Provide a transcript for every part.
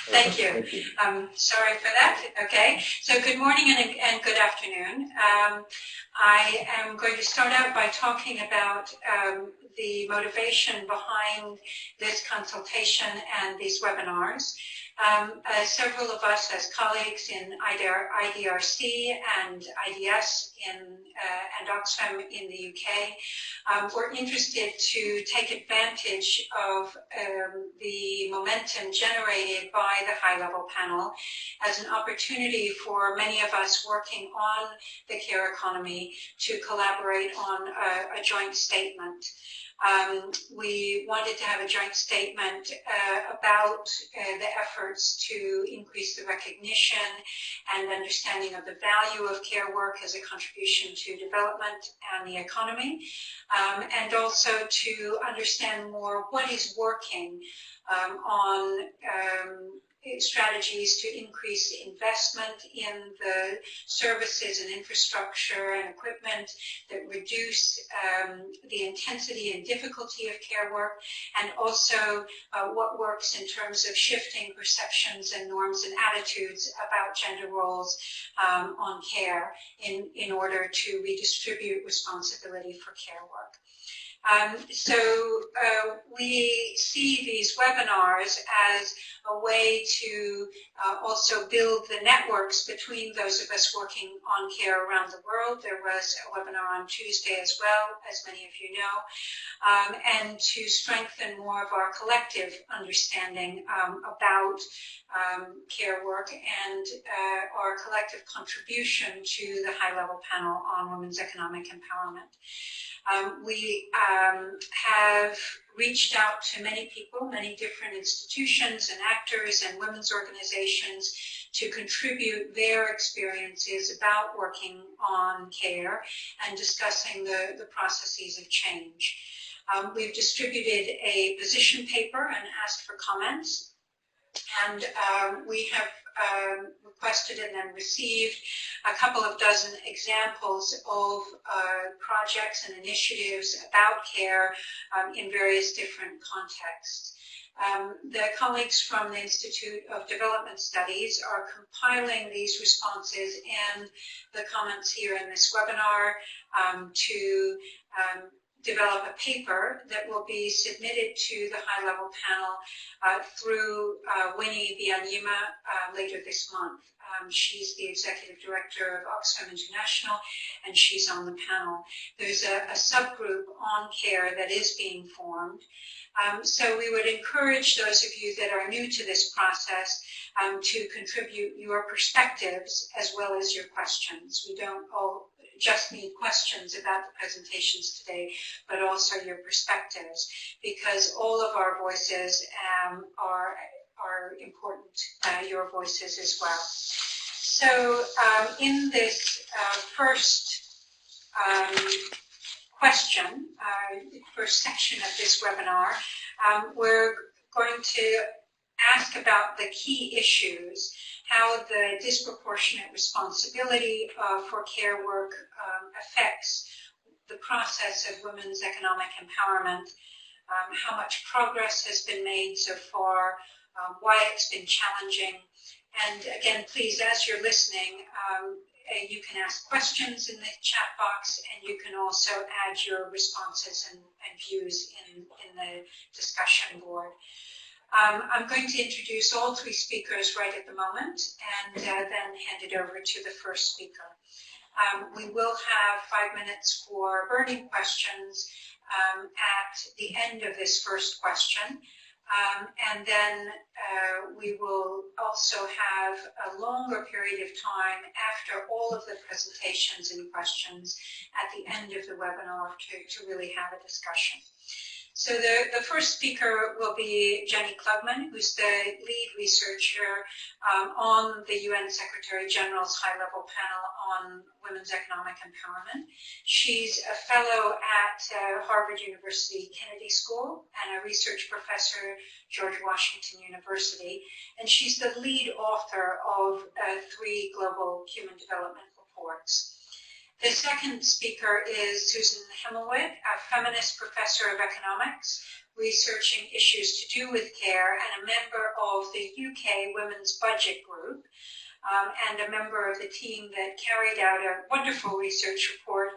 Thank you. Sorry for that. Okay. So good morning and good afternoon. I am going to start out by talking about the motivation behind this consultation and these webinars. Several of us as colleagues in IDRC and IDS and Oxfam in the UK were interested to take advantage of the momentum generated by the high-level panel as an opportunity for many of us working on the care economy to collaborate on a joint statement. We wanted to have a joint statement about the efforts to increase the recognition and understanding of the value of care work as a contribution to development and the economy, and also to understand more what is working on strategies to increase investment in the services and infrastructure and equipment that reduce the intensity and difficulty of care work, and also what works in terms of shifting perceptions and norms and attitudes about gender roles on care in order to redistribute responsibility for care work. We see these webinars as a way to also build the networks between those of us working on care around the world. There was a webinar on Tuesday as well, as many of you know, and to strengthen more of our collective understanding about care work and our collective contribution to the high-level panel on women's economic empowerment. We have reached out to many people, many different institutions and actors and women's organizations to contribute their experiences about working on care and discussing the processes of change. We've distributed a position paper and asked for comments, and we have requested and then received a couple of dozen examples of projects and initiatives about care in various different contexts. The colleagues from the Institute of Development Studies are compiling these responses and the comments here in this webinar to develop a paper that will be submitted to the high-level panel through Winnie Byanyima later this month. She's the Executive Director of Oxfam International, and she's on the panel. There's a subgroup on care that is being formed. So we would encourage those of you that are new to this process to contribute your perspectives as well as your questions. We don't all just need questions about the presentations today, but also your perspectives, because all of our voices are important, your voices as well. So in this first question, first section of this webinar, we're going to ask about the key issues, how the disproportionate responsibility for care work affects the process of women's economic empowerment, how much progress has been made so far, why it's been challenging. And again, please, as you're listening, you can ask questions in the chat box, and you can also add your responses and views in the discussion board. I'm going to introduce all three speakers right at the moment and then hand it over to the first speaker. We will have 5 minutes for burning questions at the end of this first question. And then we will also have a longer period of time after all of the presentations and questions at the end of the webinar to really have a discussion. So the first speaker will be Jenny Klugman, who's the lead researcher on the UN Secretary General's high-level panel on women's economic empowerment. She's a fellow at Harvard University Kennedy School and a research professor at George Washington University. And she's the lead author of 3 global human development reports. The second speaker is Susan Himmelwood, a feminist professor of economics, researching issues to do with care and a member of the UK Women's Budget Group, and a member of the team that carried out a wonderful research report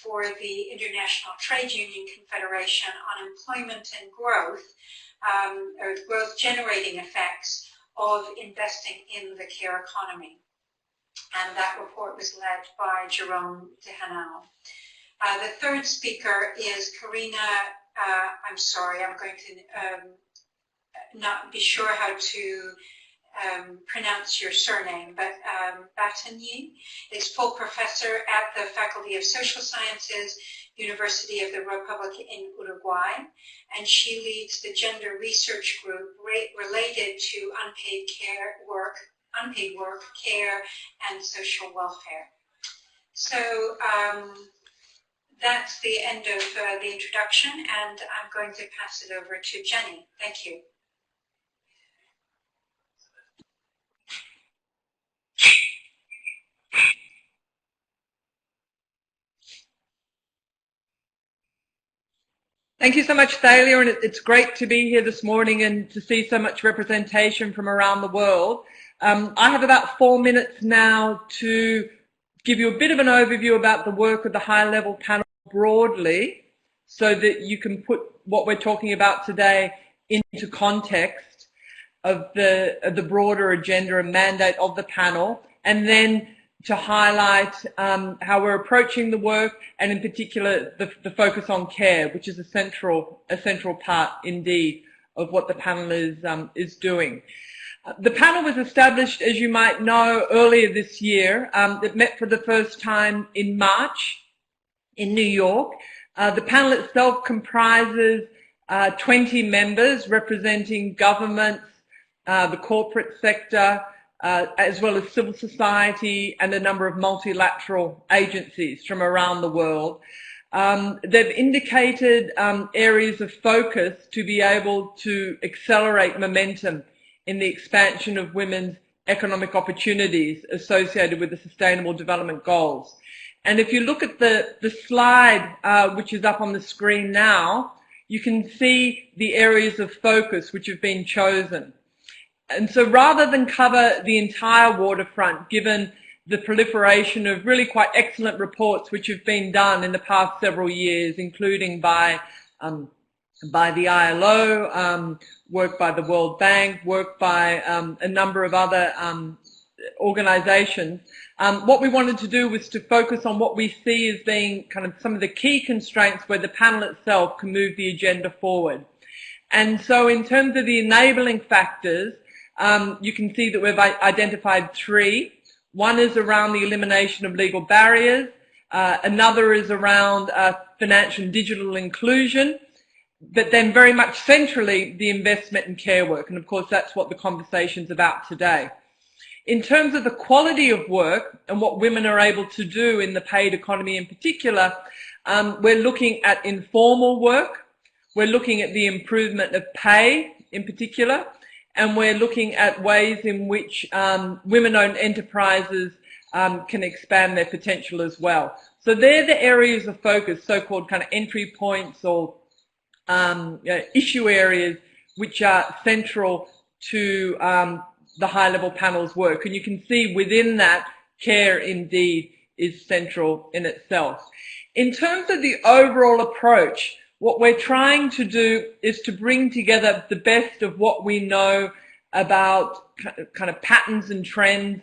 for the International Trade Union Confederation on employment and growth, or growth generating effects of investing in the care economy. And that report was led by Jerome Dehanel. The third speaker is Karina, I'm sorry, I'm going to not be sure how to pronounce your surname, but Byanyima is full professor at the Faculty of Social Sciences, University of the Republic in Uruguay, and she leads the gender research group related to unpaid work, care, and social welfare. So that's the end of the introduction, and I'm going to pass it over to Jenny. Thank you. Thank you so much, Thalia, and it's great to be here this morning and to see so much representation from around the world. I have about 4 minutes now to give you a bit of an overview about the work of the high-level panel broadly, so that you can put what we're talking about today into context of the broader agenda and mandate of the panel, and then to highlight how we're approaching the work, and in particular the focus on care, which is a central part indeed of what the panel is doing. The panel was established, as you might know, earlier this year. It met for the first time in March in New York. The panel itself comprises 20 members representing governments, the corporate sector, as well as civil society and a number of multilateral agencies from around the world. They've indicated areas of focus to be able to accelerate momentum in the expansion of women's economic opportunities associated with the Sustainable Development Goals. And if you look at the slide, which is up on the screen now, you can see the areas of focus which have been chosen. And so rather than cover the entire waterfront, given the proliferation of really quite excellent reports which have been done in the past several years, including by the ILO, work by the World Bank, work by a number of other organizations, what we wanted to do was to focus on what we see as being kind of some of the key constraints where the panel itself can move the agenda forward. And so in terms of the enabling factors, you can see that we've identified 3. One is around the elimination of legal barriers. Another is around financial and digital inclusion. But then very much centrally, the investment in care work. And of course, that's what the conversation's about today. In terms of the quality of work and what women are able to do in the paid economy in particular, we're looking at informal work. We're looking at the improvement of pay in particular. And we're looking at ways in which women-owned enterprises can expand their potential as well. So they're the areas of focus, so-called kind of entry points or issue areas which are central to the high-level panel's work. And you can see within that, care indeed is central in itself. In terms of the overall approach, what we're trying to do is to bring together the best of what we know about kind of patterns and trends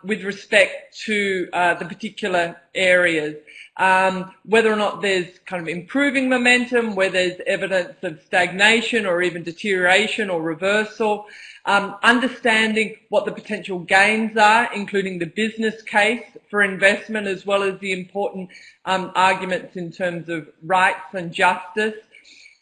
with respect to the particular areas. Whether or not there's kind of improving momentum, where there's evidence of stagnation or even deterioration or reversal, understanding what the potential gains are, including the business case for investment, as well as the important arguments in terms of rights and justice,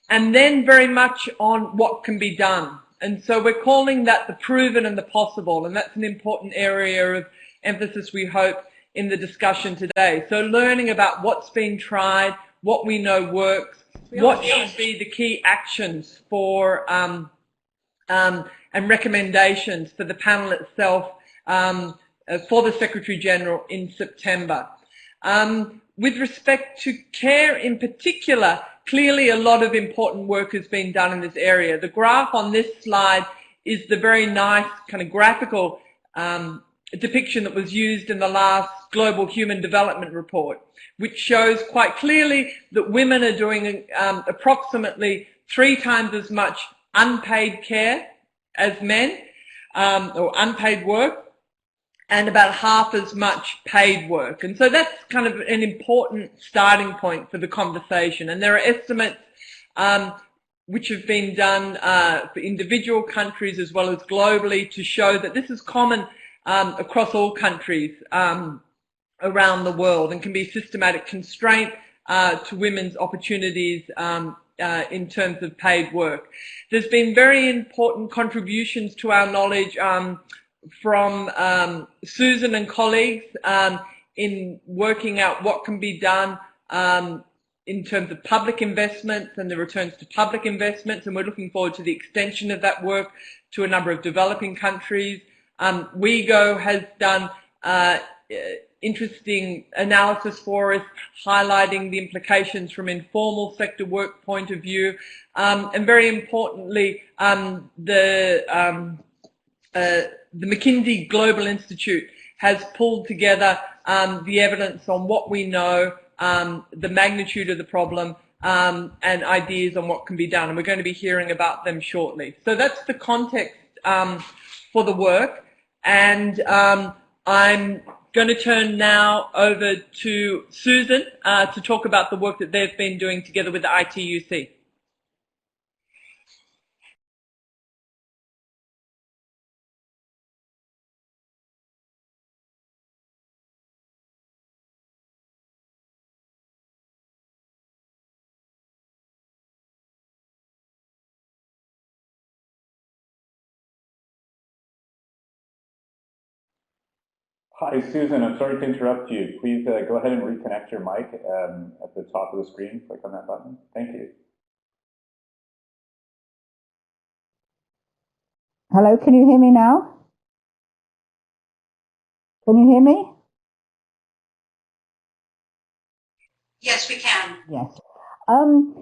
and then very much on what can be done. And so we're calling that the proven and the possible, and that's an important area of emphasis, we hope, in the discussion today. So learning about what's been tried, what we know works, what should be the key actions for and recommendations for the panel itself for the Secretary General in September. With respect to care in particular, clearly a lot of important work has been done in this area. The graph on this slide is the very nice kind of graphical depiction that was used in the last Global Human Development Report, which shows quite clearly that women are doing approximately 3 times as much unpaid care as men, or unpaid work, and about half as much paid work. And so that's kind of an important starting point for the conversation. And there are estimates which have been done for individual countries as well as globally to show that this is common across all countries around the world and can be a systematic constraint to women's opportunities in terms of paid work. There's been very important contributions to our knowledge from Susan and colleagues in working out what can be done in terms of public investments and the returns to public investments, and we're looking forward to the extension of that work to a number of developing countries. WeGo has done interesting analysis for us, highlighting the implications from informal sector work point of view, and very importantly, the McKinsey Global Institute has pulled together the evidence on what we know, the magnitude of the problem, and ideas on what can be done. And we're going to be hearing about them shortly. So that's the context for the work. And I'm going to turn now over to Susan to talk about the work that they've been doing together with the ITUC. Hi, Susan. I'm sorry to interrupt you. Please go ahead and reconnect your mic at the top of the screen. Click on that button. Thank you. Hello, can you hear me now? Can you hear me? Yes, we can. Yes. I'm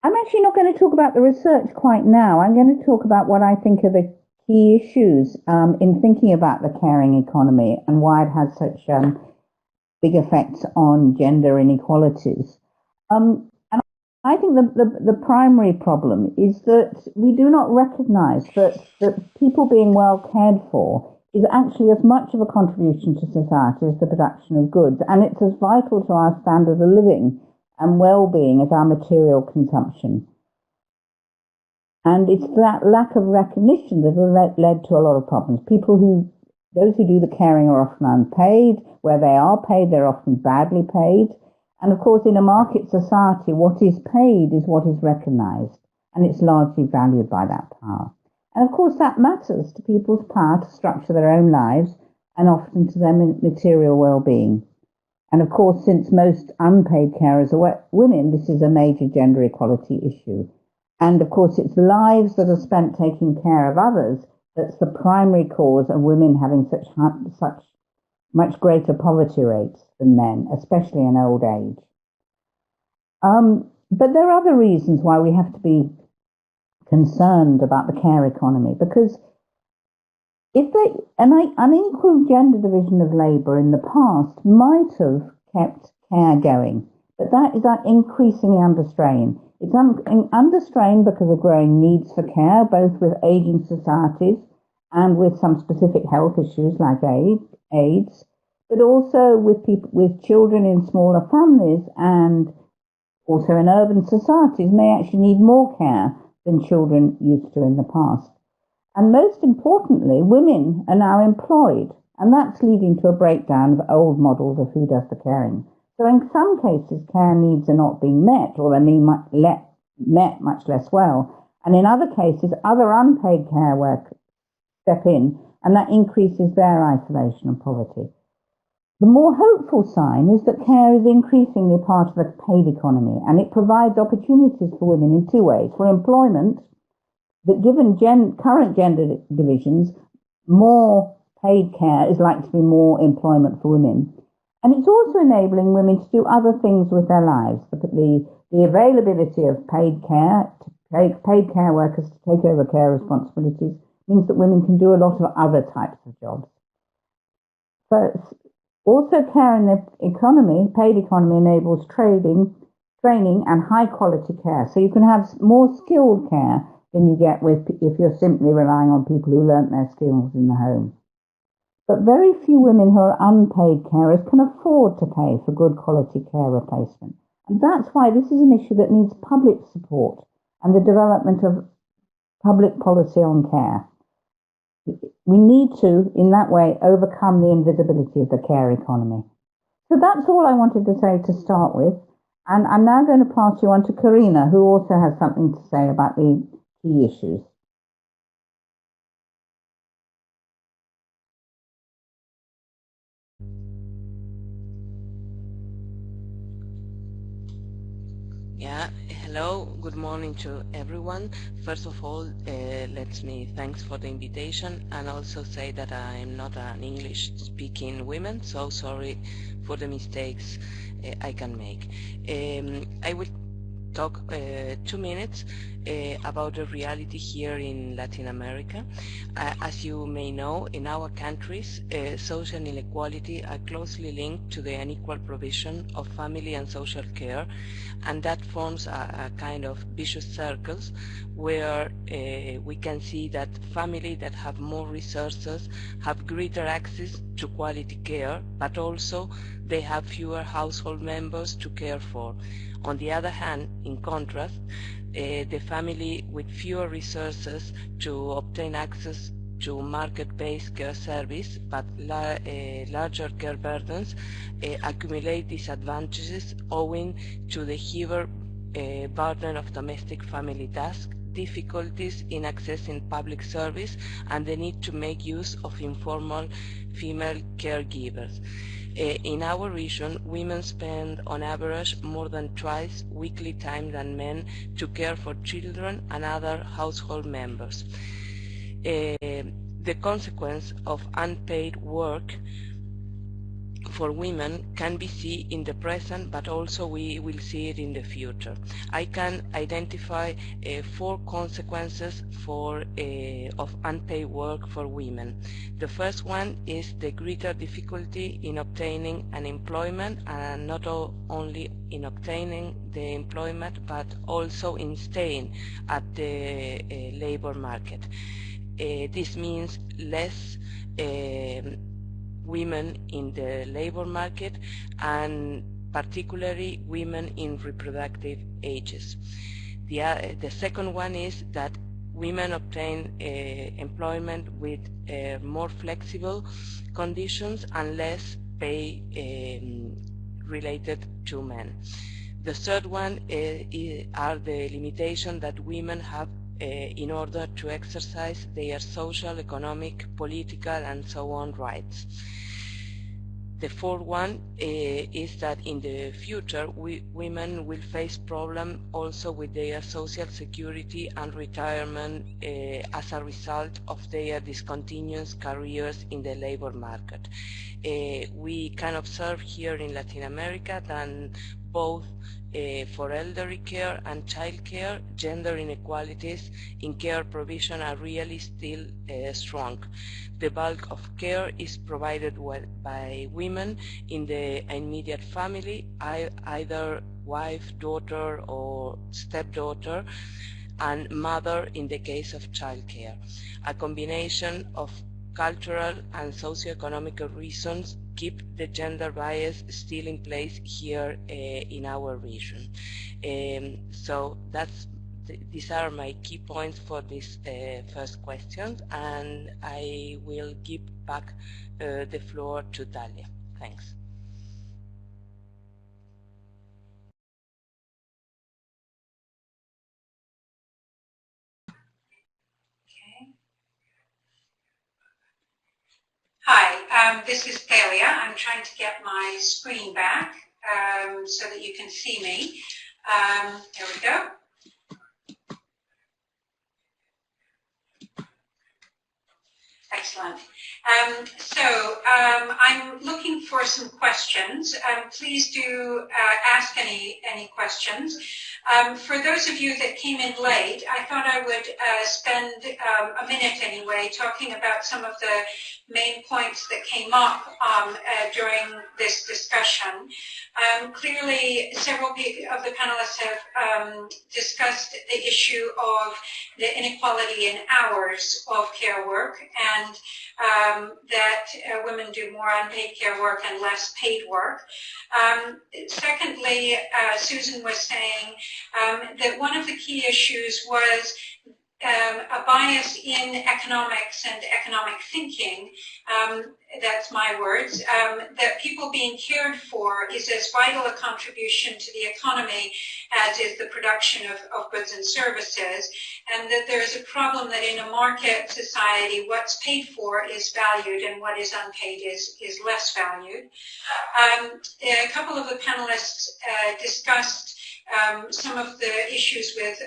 actually not going to talk about the research quite now. I'm going to talk about what I think are the key issues in thinking about the caring economy and why it has such big effects on gender inequalities. And I think the primary problem is that we do not recognize that people being well cared for is actually as much of a contribution to society as the production of goods, and it's as vital to our standard of living and well-being as our material consumption. And it's that lack of recognition that has led to a lot of problems. Those who do the caring are often unpaid. Where they are paid, they're often badly paid. And of course, in a market society, what is paid is what is recognized, and it's largely valued by that power. And of course, that matters to people's power to structure their own lives and often to their material well-being. And of course, since most unpaid carers are women, this is a major gender equality issue. And of course, it's lives that are spent taking care of others that's the primary cause of women having such much greater poverty rates than men, especially in old age. But there are other reasons why we have to be concerned about the care economy, because an unequal gender division of labour in the past might have kept care going, but that is increasingly under strain. It's under strain because of growing needs for care, both with ageing societies and with some specific health issues like AIDS, but also with children in smaller families and also in urban societies may actually need more care than children used to in the past. And most importantly, women are now employed, and that's leading to a breakdown of old models of who does the caring. So in some cases, care needs are not being met, or they're being met much less well. And in other cases, other unpaid care work step in, and that increases their isolation and poverty. The more hopeful sign is that care is increasingly part of the paid economy, and it provides opportunities for women in 2 ways. For employment, that given current gender divisions, more paid care is likely to be more employment for women. And it's also enabling women to do other things with their lives. The availability of paid care workers to take over care responsibilities means that women can do a lot of other types of jobs. But also care in the economy, paid economy, enables training and high quality care. So you can have more skilled care than you get if you're simply relying on people who learnt their skills in the home. But very few women who are unpaid carers can afford to pay for good quality care replacement. And that's why this is an issue that needs public support and the development of public policy on care. We need to, in that way, overcome the invisibility of the care economy. So that's all I wanted to say to start with. And I'm now going to pass you on to Karina, who also has something to say about the key issues. Yeah, hello, good morning to everyone. First of all, let me thanks for the invitation and also say that I am not an English-speaking woman, so sorry for the mistakes I can make. I will talk 2 minutes about the reality here in Latin America. As you may know, in our countries, social inequality are closely linked to the unequal provision of family and social care, and that forms a kind of vicious circles where we can see that families that have more resources have greater access to quality care, but also they have fewer household members to care for. On the other hand, in contrast, the family with fewer resources to obtain access to market-based care service, but larger care burdens, accumulate disadvantages owing to the heavier burden of domestic family tasks, difficulties in accessing public service, and the need to make use of informal female caregivers. In our region, women spend on average more than twice weekly time than men to care for children and other household members. The consequence of unpaid work for women can be seen in the present, but also we will see it in the future. I can identify 4 consequences of unpaid work for women. The first one is the greater difficulty in obtaining an employment, and not only in obtaining the employment, but also in staying at the labor market. This means less women in the labor market, and particularly women in reproductive ages. The second one is that women obtain employment with more flexible conditions and less pay related to men. The third one are the limitations that women have in order to exercise their social, economic, political, and so on rights. The fourth one is that in the future women will face problems also with their social security and retirement as a result of their discontinuous careers in the labor market. We can observe here in Latin America that both for elderly care and child care, gender inequalities in care provision are really still strong. The bulk of care is provided by women in the immediate family, either wife, daughter, or stepdaughter, and mother in the case of child care. A combination of cultural and socioeconomic reasons keep the gender bias still in place here in our region. So these are my key points for this first question, and I will give back the floor to Dalia. Thanks. Hi, this is Thalia. I'm trying to get my screen back so that you can see me. There we go. Excellent. I'm looking for some questions. Please do ask any questions. For those of you that came in late, I thought I would spend a minute anyway talking about some of the main points that came up during this discussion. Clearly, several of the panelists have discussed the issue of the inequality in hours of care work, and that women do more unpaid care work and less paid work. Secondly, Susan was saying that one of the key issues was a bias in economics and economic thinking, that's my words, that people being cared for is as vital a contribution to the economy as is the production of goods and services, and that there's a problem that in a market society what's paid for is valued and what is unpaid is less valued. A couple of the panelists discussed some of the issues with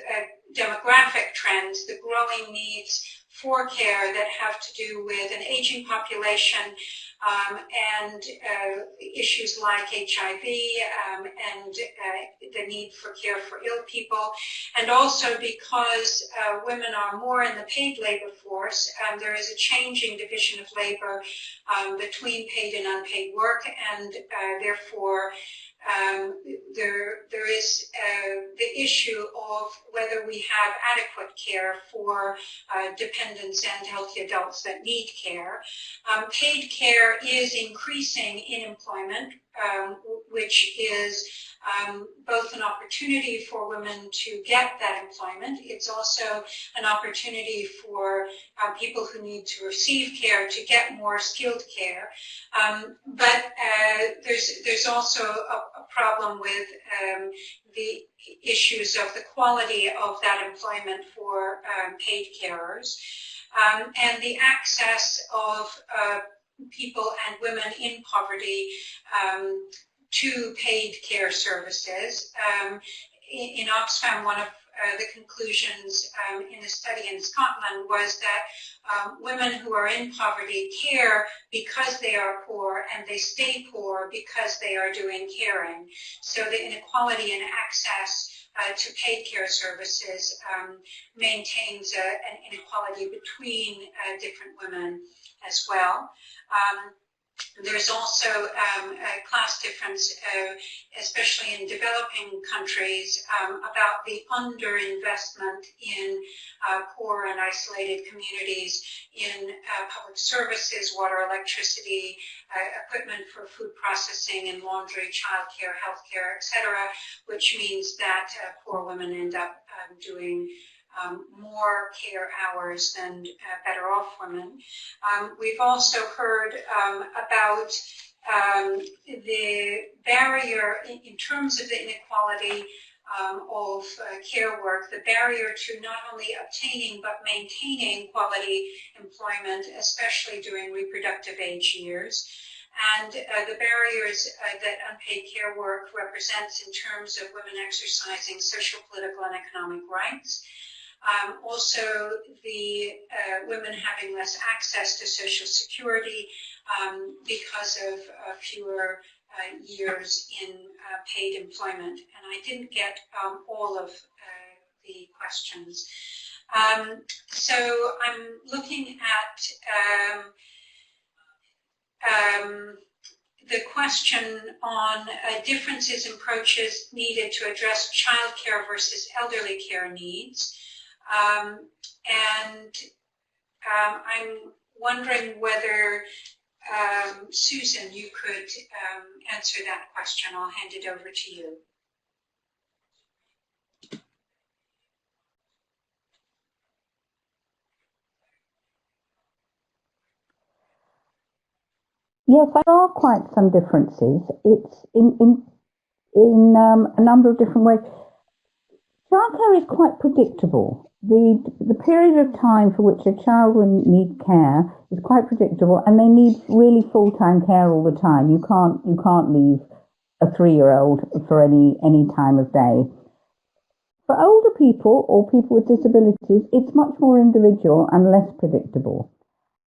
demographic trends, the growing needs for care that have to do with an aging population and issues like HIV and the need for care for ill people. And also because women are more in the paid labor force, there is a changing division of labor between paid and unpaid work, and therefore there is the issue of whether we have adequate care for dependents and healthy adults that need care. Paid care is increasing in employment, which is both an opportunity for women to get that employment. It's also an opportunity for people who need to receive care to get more skilled care. But there's also a problem with the issues of the quality of that employment for paid carers, and the access of people and women in poverty to paid care services. In Oxfam, one of the conclusions in a study in Scotland was that women who are in poverty care because they are poor, and they stay poor because they are doing caring. So the inequality in access to paid care services maintains an inequality between different women as well. There's also a class difference, especially in developing countries, about the underinvestment in poor and isolated communities in public services, water, electricity, equipment for food processing and laundry, childcare, healthcare, etc., which means that poor women end up doing more care hours than better off women. We've also heard about the barrier in terms of the inequality of care work, the barrier to not only obtaining but maintaining quality employment, especially during reproductive age years, and the barriers that unpaid care work represents in terms of women exercising social, political, and economic rights. Also, the women having less access to Social Security because of fewer years in paid employment. And I didn't get all of the questions. So I'm looking at the question on differences in approaches needed to address childcare versus elderly care needs. I'm wondering whether, Susan, you could answer that question. I'll hand it over to you. Yes, there are quite some differences. It's in a number of different ways. Childcare is quite predictable. The period of time for which a child will need care is quite predictable, and they need really full-time care all the time. You can't leave a 3-year-old for any time of day. For older people or people with disabilities, it's much more individual and less predictable.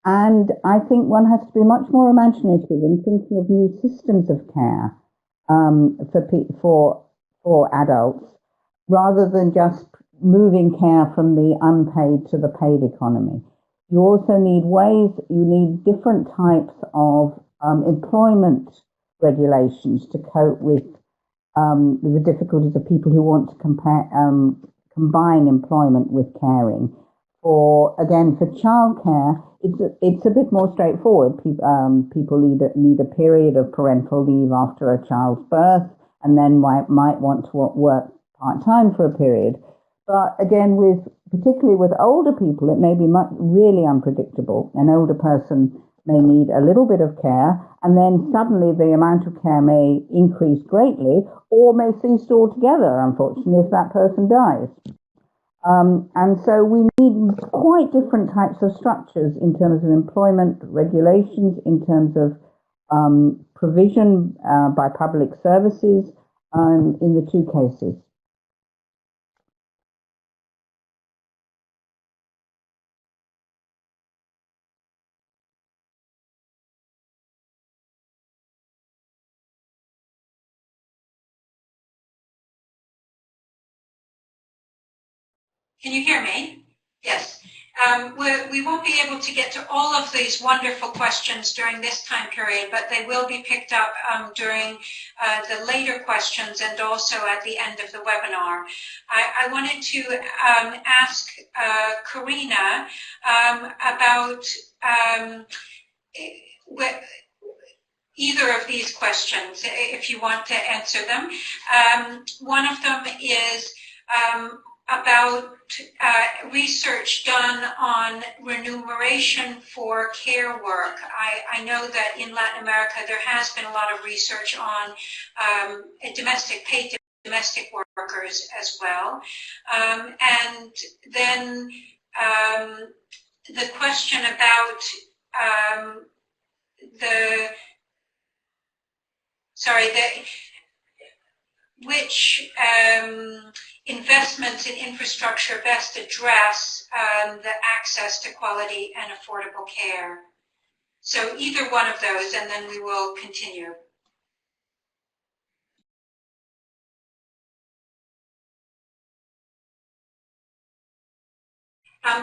And I think one has to be much more imaginative in thinking of new systems of care for adults, rather than just moving care from the unpaid to the paid economy. You also need you need different types of employment regulations to cope with the difficulties of people who want to combine employment with caring. For childcare, it's a bit more straightforward. People need a period of parental leave after a child's birth, and then might want to work part-time for a period. But again, particularly with older people, it may be really unpredictable. An older person may need a little bit of care, and then suddenly the amount of care may increase greatly, or may cease altogether, unfortunately, if that person dies. And so we need quite different types of structures in terms of employment regulations, in terms of provision by public services in the two cases. Can you hear me? Yes. We won't be able to get to all of these wonderful questions during this time period, but they will be picked up during the later questions and also at the end of the webinar. I wanted to ask Karina about either of these questions, if you want to answer them. One of them is about research done on remuneration for care work. I know that in Latin America there has been a lot of research on paid domestic workers as well. And then the question about which investments in infrastructure best address the access to quality and affordable care. So either one of those, and then we will continue.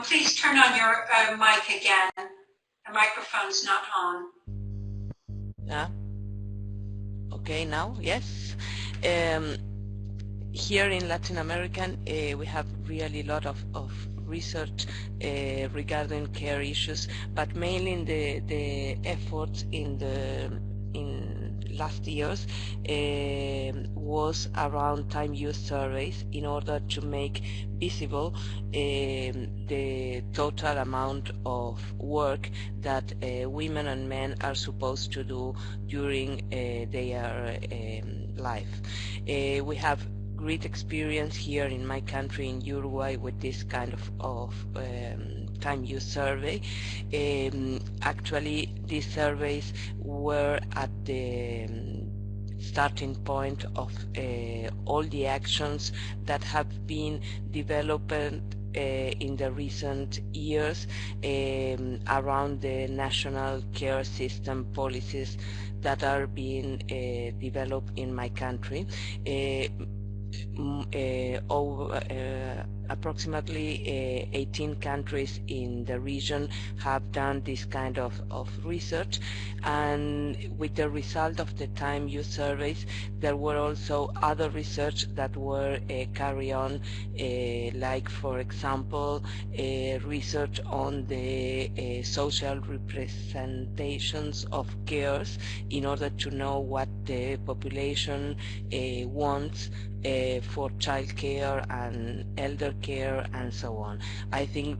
Please turn on your mic again. The microphone's not on. Yeah. Okay, now, yes. Here in Latin America, we have really a lot of research regarding care issues, but mainly the efforts in last years was around time use surveys in order to make visible the total amount of work that women and men are supposed to do during their life. We have great experience here in my country, in Uruguay, with this kind of time use survey. Actually, these surveys were at the starting point of all the actions that have been developed in the recent years around the national care system policies that are being developed in my country. Approximately 18 countries in the region have done this kind of research, and with the result of the time use surveys there were also other research that were carried on, like for example research on the social representations of cares in order to know what the population wants for child care and elder care and so on. I think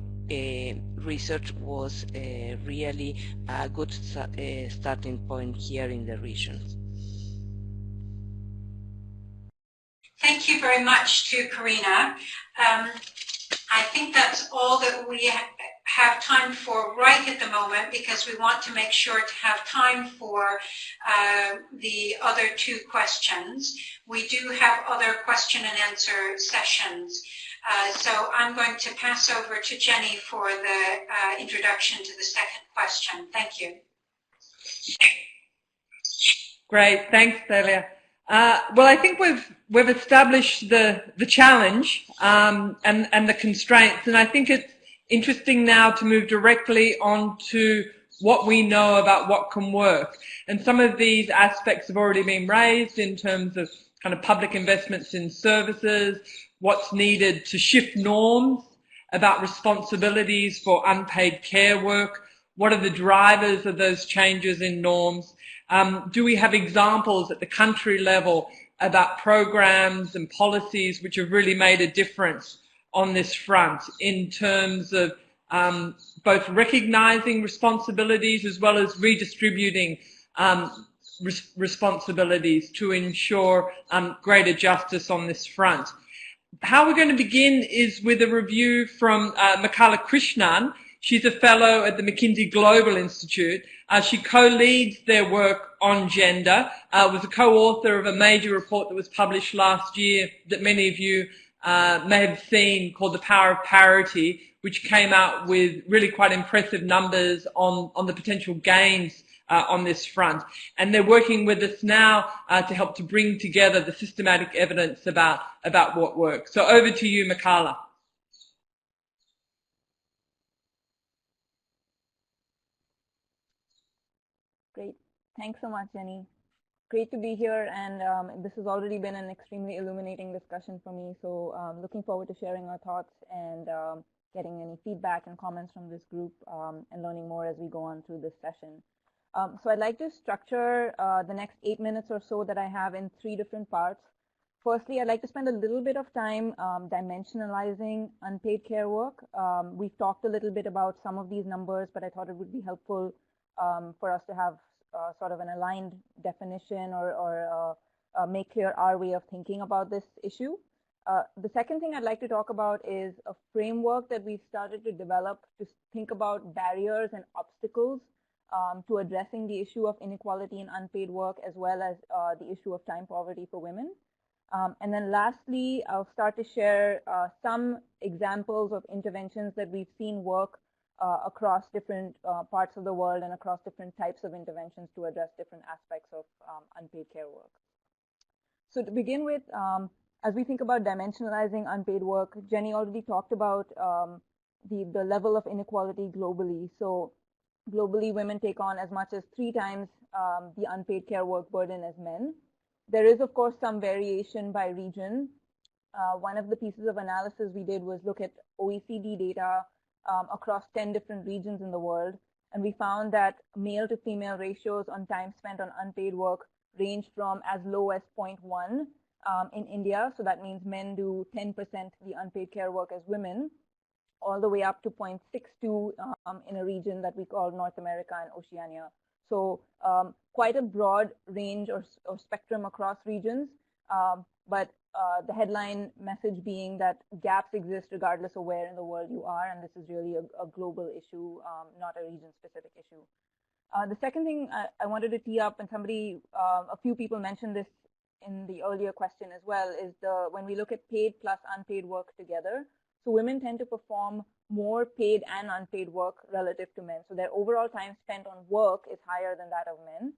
research was really a good starting point here in the region. Thank you very much to Karina. I think that's all that we have time for right at the moment, because we want to make sure to have time for the other two questions. We do have other question and answer sessions. So I'm going to pass over to Jenny for the introduction to the second question. Thank you. Great, thanks, Celia. Well, I think we've established the challenge and the constraints, and I think it's interesting now to move directly on to what we know about what can work. And some of these aspects have already been raised in terms of kind of public investments in services, what's needed to shift norms about responsibilities for unpaid care work, what are the drivers of those changes in norms. Do we have examples at the country level about programs and policies which have really made a difference on this front in terms of both recognising responsibilities as well as redistributing responsibilities to ensure greater justice on this front? How we're going to begin is with a review from Makala Krishnan. She's a fellow at the McKinsey Global Institute. She co-leads their work on gender, was a co-author of a major report that was published last year that many of you may have seen, called The Power of Parity, which came out with really quite impressive numbers on the potential gains on this front. And they're working with us now to help to bring together the systematic evidence about what works. So over to you, Makala. Great. Thanks so much, Jenny. Great to be here, and this has already been an extremely illuminating discussion for me, so looking forward to sharing our thoughts and getting any feedback and comments from this group and learning more as we go on through this session. So I'd like to structure the next 8 minutes or so that I have in 3 different parts. Firstly, I'd like to spend a little bit of time dimensionalizing unpaid care work. We've talked a little bit about some of these numbers, but I thought it would be helpful for us to have sort of an aligned definition or make clear our way of thinking about this issue. The second thing I'd like to talk about is a framework that we've started to develop to think about barriers and obstacles to addressing the issue of inequality in unpaid work, as well as the issue of time poverty for women. And then lastly, I'll start to share some examples of interventions that we've seen work across different parts of the world and across different types of interventions to address different aspects of unpaid care work. So to begin with, as we think about dimensionalizing unpaid work, Jenny already talked about the level of inequality globally. So globally, women take on as much as 3 times the unpaid care work burden as men. There is, of course, some variation by region. One of the pieces of analysis we did was look at OECD data across 10 different regions in the world, and we found that male to female ratios on time spent on unpaid work ranged from as low as 0.1 in India, so that means men do 10% the unpaid care work as women, all the way up to 0.62 in a region that we call North America and Oceania. So quite a broad range or spectrum across regions, but the headline message being that gaps exist regardless of where in the world you are, and this is really a global issue, not a region-specific issue. The second thing I wanted to tee up, and a few people mentioned this in the earlier question as well, is when we look at paid plus unpaid work together, so women tend to perform more paid and unpaid work relative to men. So their overall time spent on work is higher than that of men.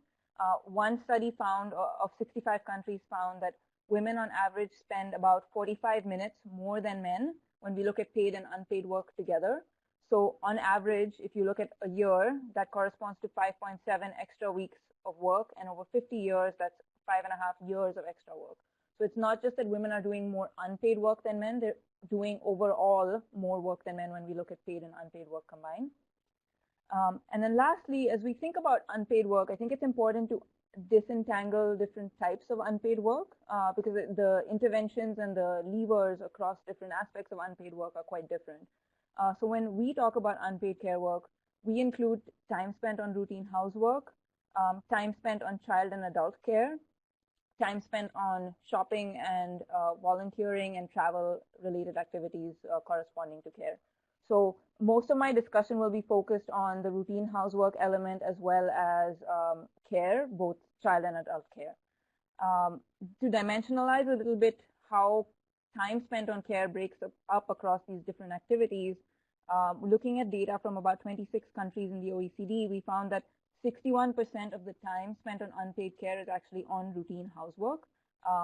One study found, of 65 countries, found that women on average spend about 45 minutes more than men when we look at paid and unpaid work together. So on average, if you look at a year, that corresponds to 5.7 extra weeks of work, and over 50 years, that's 5.5 years of extra work. So it's not just that women are doing more unpaid work than men, they're doing overall more work than men when we look at paid and unpaid work combined. And then lastly, as we think about unpaid work, I think it's important to disentangle different types of unpaid work because the interventions and the levers across different aspects of unpaid work are quite different. So when we talk about unpaid care work, we include time spent on routine housework, time spent on child and adult care, time spent on shopping and volunteering and travel-related activities corresponding to care. So most of my discussion will be focused on the routine housework element as well as care, both child and adult care. To dimensionalize a little bit how time spent on care breaks up across these different activities, looking at data from about 26 countries in the OECD, we found that 61% of the time spent on unpaid care is actually on routine housework,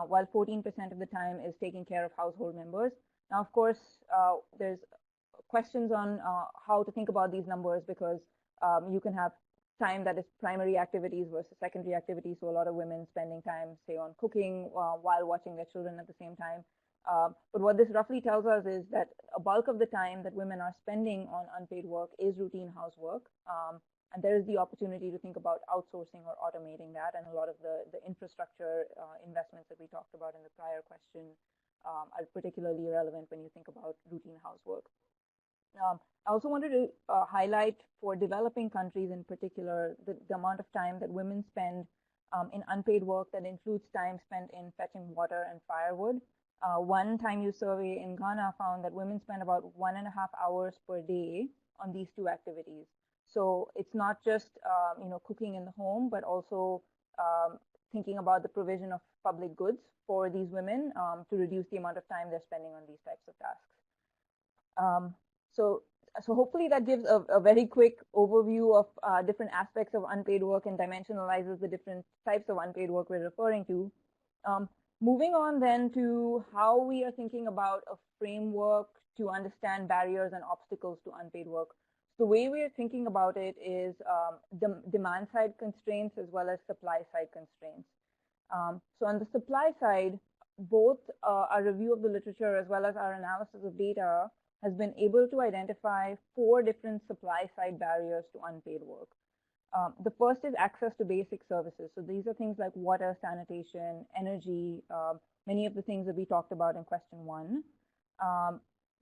while 14% of the time is taking care of household members. Now, of course, there's questions on how to think about these numbers, because you can have time that is primary activities versus secondary activities. So a lot of women spending time, say, on cooking while watching their children at the same time. But what this roughly tells us is that a bulk of the time that women are spending on unpaid work is routine housework. And there is the opportunity to think about outsourcing or automating that. And a lot of the infrastructure investments that we talked about in the prior question are particularly relevant when you think about routine housework. I also wanted to highlight for developing countries in particular the amount of time that women spend in unpaid work that includes time spent in fetching water and firewood. One time use survey in Ghana found that women spend about 1.5 hours per day on these two activities. So it's not just cooking in the home, but also thinking about the provision of public goods for these women to reduce the amount of time they're spending on these types of tasks. So hopefully that gives a very quick overview of different aspects of unpaid work and dimensionalizes the different types of unpaid work we're referring to. Moving on then to how we are thinking about a framework to understand barriers and obstacles to unpaid work. The way we're thinking about it is demand side constraints as well as supply side constraints. So on the supply side, both our review of the literature as well as our analysis of data has been able to identify 4 different supply side barriers to unpaid work. The first is access to basic services. So these are things like water, sanitation, energy, many of the things that we talked about in question 1.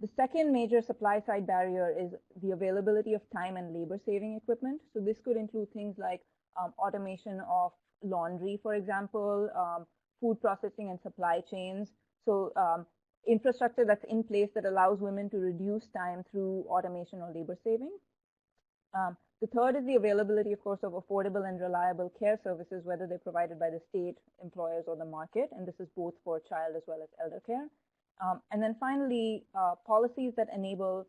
The second major supply side barrier is the availability of time and labor saving equipment. So this could include things like automation of laundry, for example, food processing and supply chains. So infrastructure that's in place that allows women to reduce time through automation or labor saving. The third is the availability, of course, of affordable and reliable care services, whether they're provided by the state, employers, or the market. And this is both for child as well as elder care. And then finally, policies that enable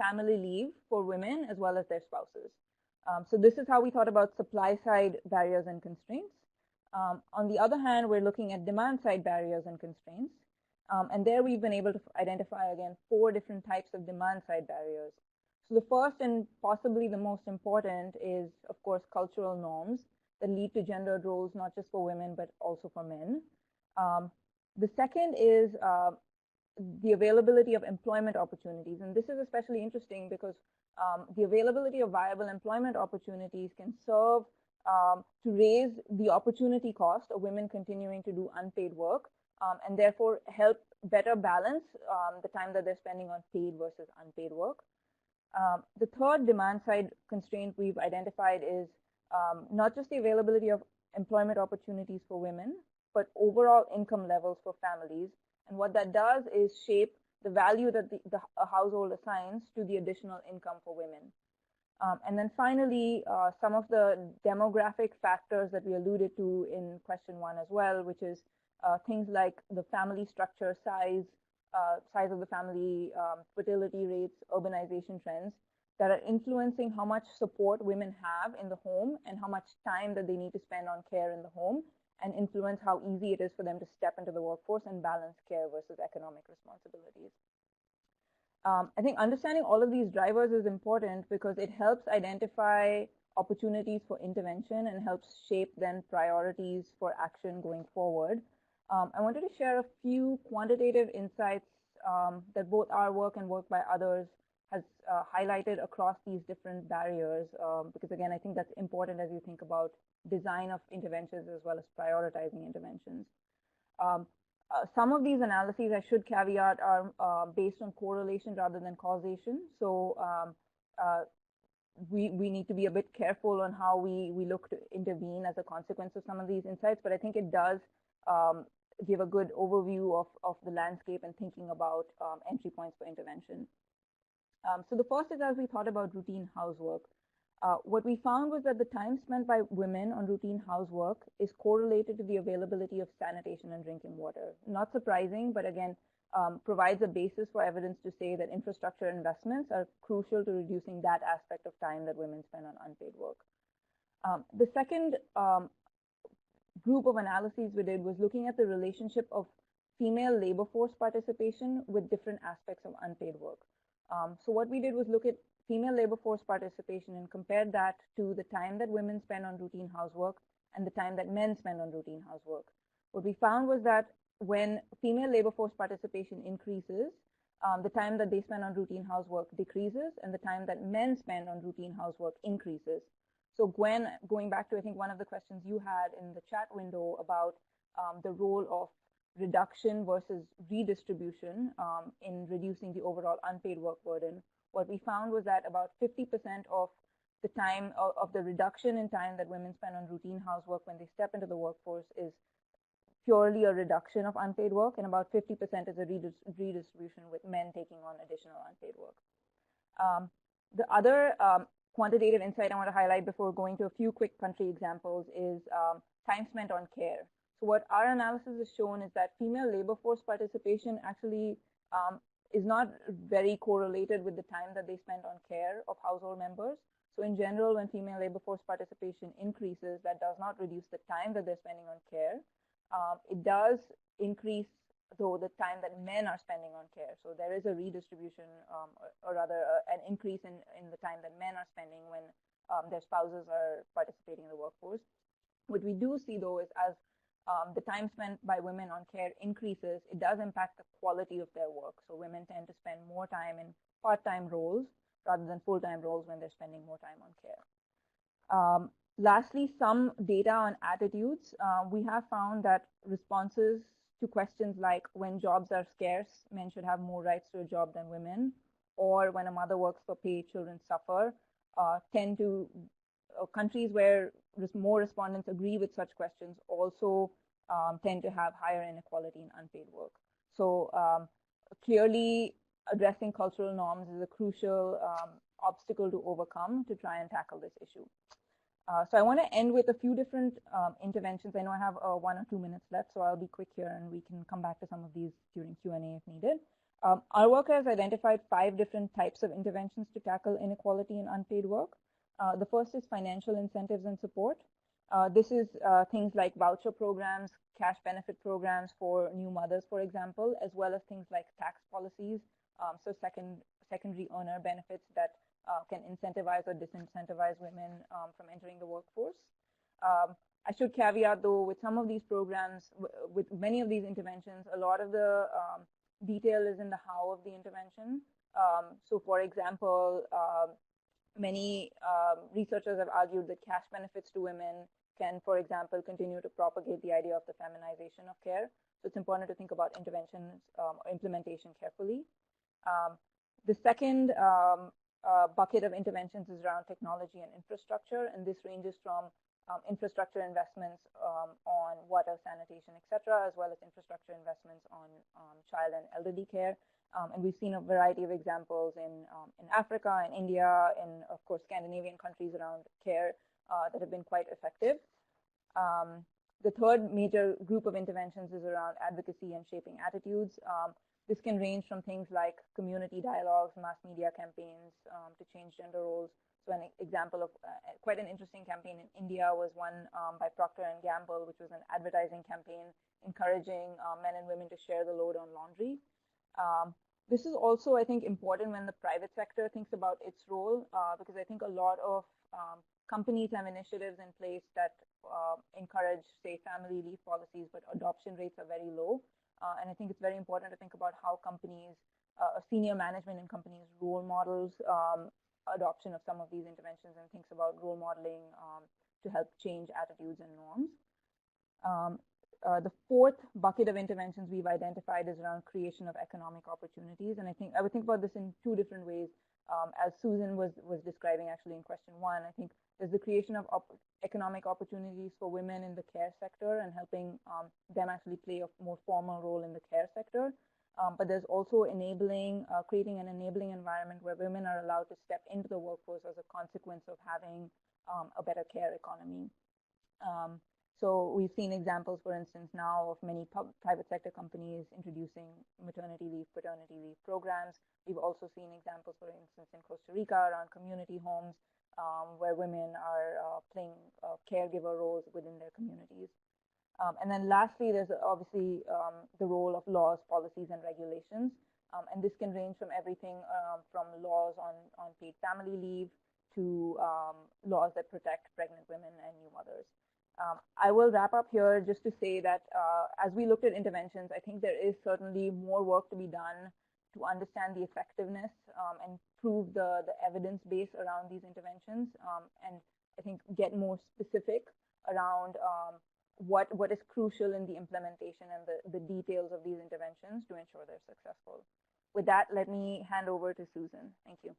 family leave for women as well as their spouses. So this is how we thought about supply side barriers and constraints. On the other hand, we're looking at demand side barriers and constraints. And there we've been able to identify, again, 4 different types of demand side barriers. So the first and possibly the most important is, of course, cultural norms that lead to gendered roles, not just for women, but also for men. The second is the availability of employment opportunities. And this is especially interesting because the availability of viable employment opportunities can serve to raise the opportunity cost of women continuing to do unpaid work, and therefore help better balance the time that they're spending on paid versus unpaid work. The third demand side constraint we've identified is not just the availability of employment opportunities for women, but overall income levels for families. And what that does is shape the value that a household assigns to the additional income for women. And then finally, some of the demographic factors that we alluded to in question 1 as well, which is things like the family structure, size of the family, fertility rates, urbanization trends that are influencing how much support women have in the home and how much time that they need to spend on care in the home, and influence how easy it is for them to step into the workforce and balance care versus economic responsibilities. I think understanding all of these drivers is important because it helps identify opportunities for intervention and helps shape then priorities for action going forward. I wanted to share a few quantitative insights that both our work and work by others has highlighted across these different barriers, because again, I think that's important as you think about design of interventions as well as prioritizing interventions. Some of these analyses, I should caveat, are based on correlation rather than causation. So we need to be a bit careful on how we look to intervene as a consequence of some of these insights, but I think it does give a good overview of the landscape and thinking about entry points for intervention. So the first is, as we thought about routine housework, what we found was that the time spent by women on routine housework is correlated to the availability of sanitation and drinking water. Not surprising, but again, provides a basis for evidence to say that infrastructure investments are crucial to reducing that aspect of time that women spend on unpaid work. The second group of analyses we did was looking at the relationship of female labor force participation with different aspects of unpaid work. So what we did was look at female labor force participation and compared that to the time that women spend on routine housework and the time that men spend on routine housework. What we found was that when female labor force participation increases, the time that they spend on routine housework decreases, and the time that men spend on routine housework increases. So Gwen, going back to, I think, one of the questions you had in the chat window about the role of reduction versus redistribution in reducing the overall unpaid work burden, what we found was that about 50% of the time of the reduction in time that women spend on routine housework when they step into the workforce is purely a reduction of unpaid work, and about 50% is a redistribution with men taking on additional unpaid work. The other quantitative insight I want to highlight before going to a few quick country examples is time spent on care. So what our analysis has shown is that female labor force participation actually is not very correlated with the time that they spend on care of household members. So in general, when female labor force participation increases, that does not reduce the time that they're spending on care. It does increase, though, the time that men are spending on care. So there is a redistribution, or rather an increase in the time that men are spending when their spouses are participating in the workforce. What we do see, though, is as the time spent by women on care increases, it does impact the quality of their work. So women tend to spend more time in part-time roles rather than full-time roles when they're spending more time on care. Lastly, some data on attitudes. We have found that responses to questions like when jobs are scarce, men should have more rights to a job than women, or when a mother works for pay, children suffer, tend to countries where more respondents agree with such questions also tend to have higher inequality in unpaid work. So clearly addressing cultural norms is a crucial obstacle to overcome to try and tackle this issue. So I want to end with a few different interventions. I know I have 1 or 2 minutes left, so I'll be quick here and we can come back to some of these during Q&A if needed. Our work has identified 5 different types of interventions to tackle inequality in unpaid work. The first is financial incentives and support. This is things like voucher programs, cash benefit programs for new mothers, for example, as well as things like tax policies, so secondary earner benefits that can incentivize or disincentivize women from entering the workforce. I should caveat, though, with some of these programs, with many of these interventions, a lot of the detail is in the how of the intervention. So, for example, many researchers have argued that cash benefits to women can, for example, continue to propagate the idea of the feminization of care. So it's important to think about interventions or implementation carefully. The second bucket of interventions is around technology and infrastructure, and this ranges from infrastructure investments on water, sanitation, etc., as well as infrastructure investments on child and elderly care. And we've seen a variety of examples in Africa, in India, in, of course, Scandinavian countries around care that have been quite effective. The third major group of interventions is around advocacy and shaping attitudes. This can range from things like community dialogues, mass media campaigns to change gender roles. So an example of quite an interesting campaign in India was one by Procter & Gamble, which was an advertising campaign encouraging men and women to share the load on laundry. This is also, I think, important when the private sector thinks about its role, because I think a lot of companies have initiatives in place that encourage, say, family leave policies, but adoption rates are very low. And I think it's very important to think about how companies, senior management in companies, role models adoption of some of these interventions and thinks about role modeling to help change attitudes and norms. The fourth bucket of interventions we've identified is around creation of economic opportunities. And I would think about this in 2 different ways. As Susan was describing actually in question 1, I think there's the creation of economic opportunities for women in the care sector and helping them actually play a more formal role in the care sector. But there's also creating an enabling environment where women are allowed to step into the workforce as a consequence of having a better care economy. So we've seen examples, for instance, now of many private sector companies introducing maternity leave, paternity leave programs. We've also seen examples, for instance, in Costa Rica around community homes, where women are playing caregiver roles within their communities. And then lastly, there's obviously the role of laws, policies, and regulations. And this can range from everything from laws on paid family leave to laws that protect pregnant women and new mothers. I will wrap up here just to say that as we looked at interventions, I think there is certainly more work to be done to understand the effectiveness and prove the evidence base around these interventions, and I think get more specific around what is crucial in the implementation and the details of these interventions to ensure they're successful. With that, let me hand over to Susan. Thank you.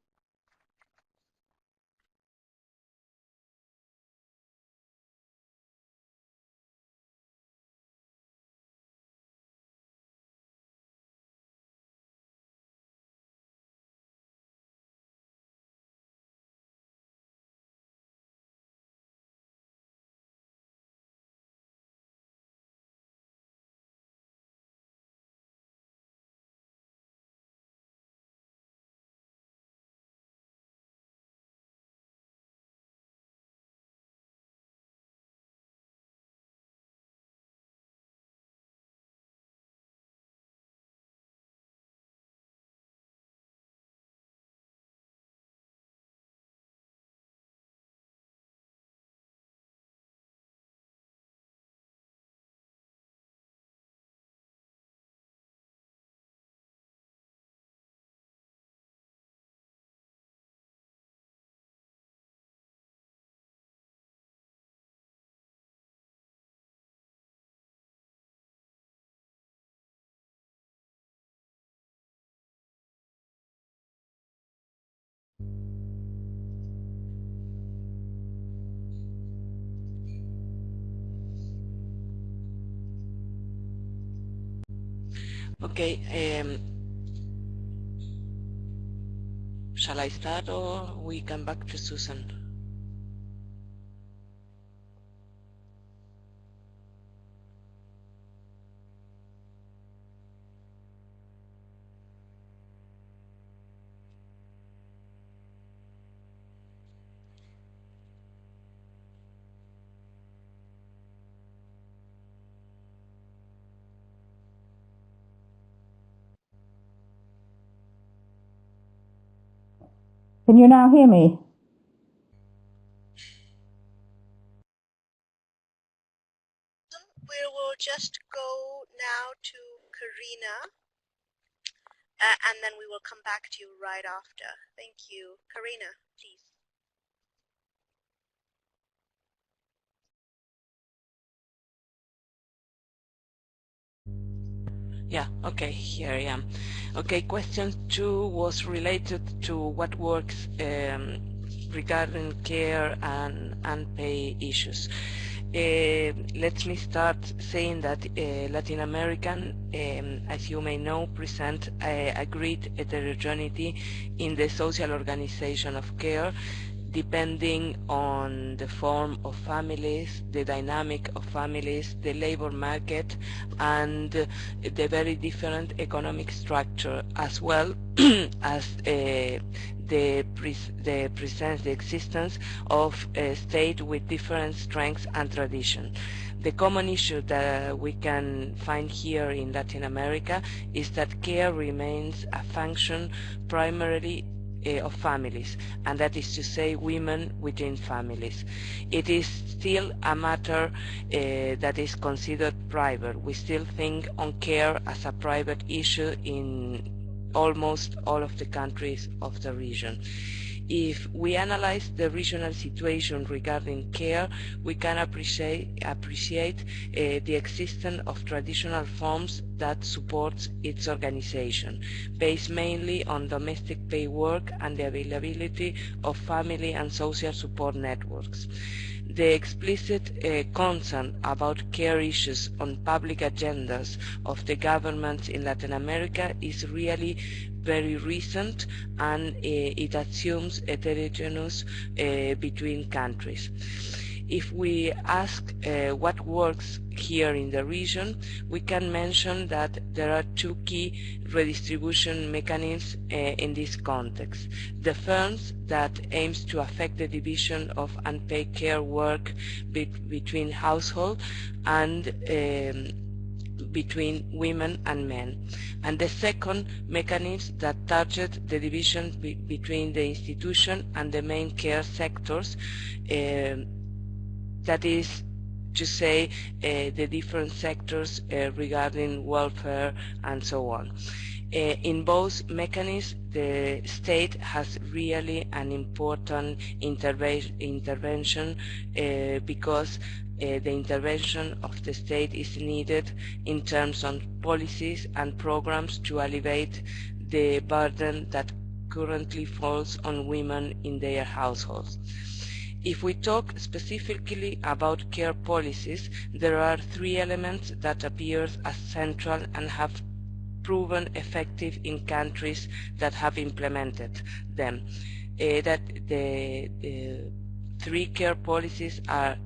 Okay, shall I start or we come back to Susan? Can you now hear me? We will just go now to Karina, and then we will come back to you right after. Thank you. Karina, please. Yeah, okay, here I am. Okay, question 2 was related to what works regarding care and unpaid issues. Let me start saying that Latin American, as you may know, present a great heterogeneity in the social organization of care, depending on the form of families, the dynamic of families, the labor market, and the very different economic structure, as well as the existence of a state with different strengths and tradition. The common issue that we can find here in Latin America is that care remains a function primarily of families, and that is to say women within families. It is still a matter that is considered private. We still think on care as a private issue in almost all of the countries of the region. If we analyze the regional situation regarding care, we can appreciate the existence of traditional forms that support its organization, based mainly on domestic pay work and the availability of family and social support networks. The explicit concern about care issues on public agendas of the governments in Latin America is really very recent, and it assumes heterogeneous between countries. If we ask what works here in the region, we can mention that there are two key redistribution mechanisms in this context. The first that aims to affect the division of unpaid care work between households and between women and men, and the second mechanism that targets the division between the institution and the main care sectors, that is to say the different sectors regarding welfare and so on. In both mechanisms, the state has really an important intervention because the intervention of the state is needed in terms of policies and programs to alleviate the burden that currently falls on women in their households. If we talk specifically about care policies, there are three elements that appear as central and have proven effective in countries that have implemented them. That the three care policies are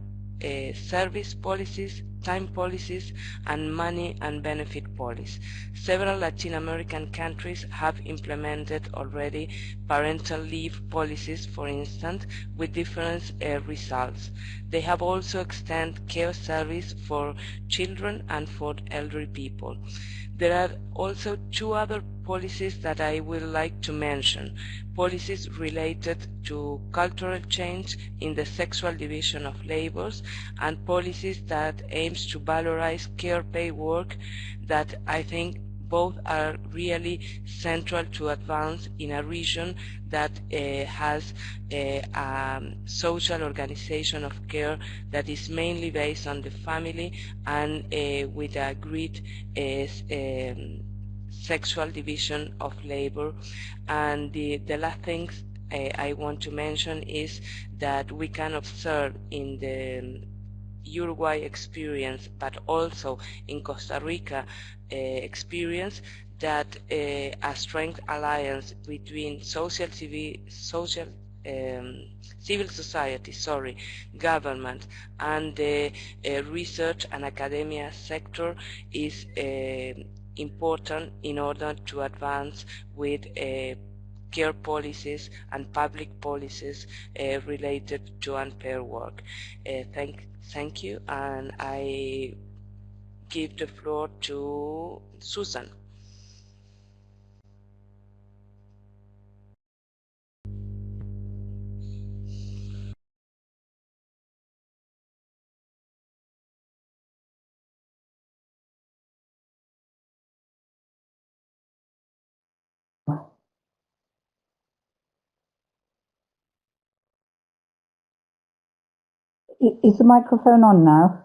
service policies, time policies, and money and benefit policies. Several Latin American countries have implemented already parental leave policies, for instance, with different results. They have also extended care service for children and for elderly people. There are also two other policies that I would like to mention. Policies related to cultural change in the sexual division of labors, and policies that aims to valorize care paid work, that I think both are really central to advance in a region that has a social organization of care that is mainly based on the family and with a great sexual division of labor. And the last thing I want to mention is that we can observe in the Uruguay experience, but also in Costa Rica experience, that a strength alliance between civil society, government, and the research and academia sector is important in order to advance with care policies and public policies related to unpaid work. Thank you, and I give the floor to Susan. Is the microphone on now?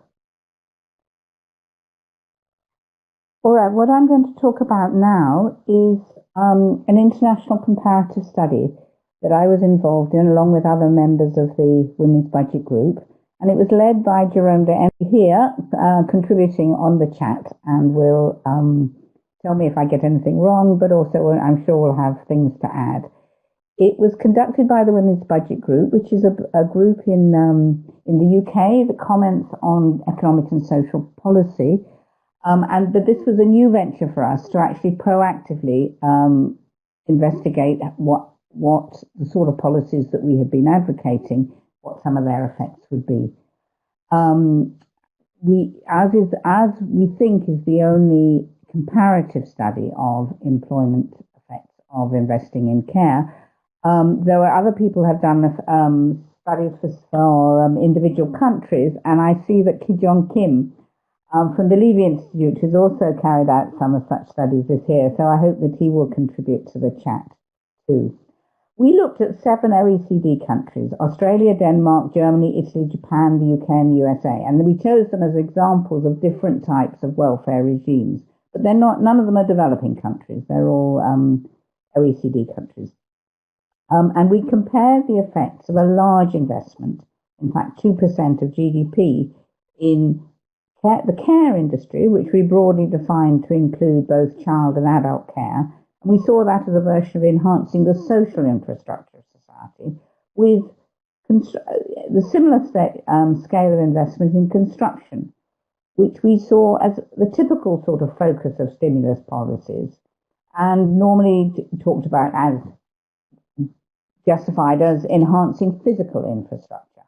All right, what I'm going to talk about now is an international comparative study that I was involved in along with other members of the Women's Budget Group. And it was led by Jerome de Emmy here, contributing on the chat, and will tell me if I get anything wrong, but also I'm sure we'll have things to add. It was conducted by the Women's Budget Group, which is a group in the UK that comments on economic and social policy. But this was a new venture for us to actually proactively investigate what the sort of policies that we had been advocating, what some of their effects would be. As we think is the only comparative study of employment effects of investing in care. There were other people have done studies for individual countries, and I see that Ki-Jong Kim from the Levy Institute has also carried out some of such studies this year, so I hope that he will contribute to the chat too. We looked at 7 OECD countries: Australia, Denmark, Germany, Italy, Japan, the UK, and the USA, and we chose them as examples of different types of welfare regimes. But none of them are developing countries; they're all OECD countries. And we compared the effects of a large investment, in fact 2% of GDP, in the care industry, which we broadly defined to include both child and adult care. And we saw that as a version of enhancing the social infrastructure of society, with the similar scale of investment in construction, which we saw as the typical sort of focus of stimulus policies, and normally talked about as justified as enhancing physical infrastructure.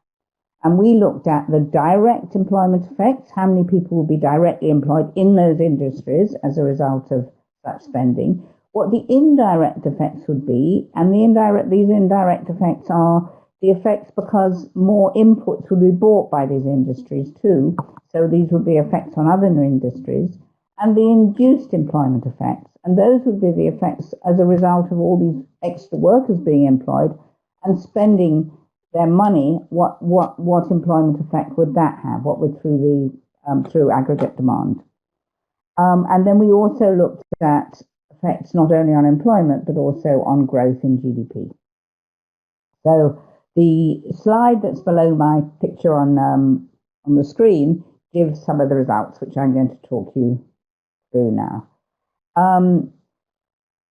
And we looked at the direct employment effects, how many people will be directly employed in those industries as a result of such spending, what the indirect effects would be, and these indirect effects are the effects because more inputs would be bought by these industries too, so these would be effects on other industries, and the induced employment effects, and those would be the effects as a result of all these extra workers being employed and spending their money. What employment effect would that have? What would through aggregate demand? And then we also looked at effects not only on employment but also on growth in GDP. So the slide that's below my picture on the screen gives some of the results, which I'm going to talk you through now.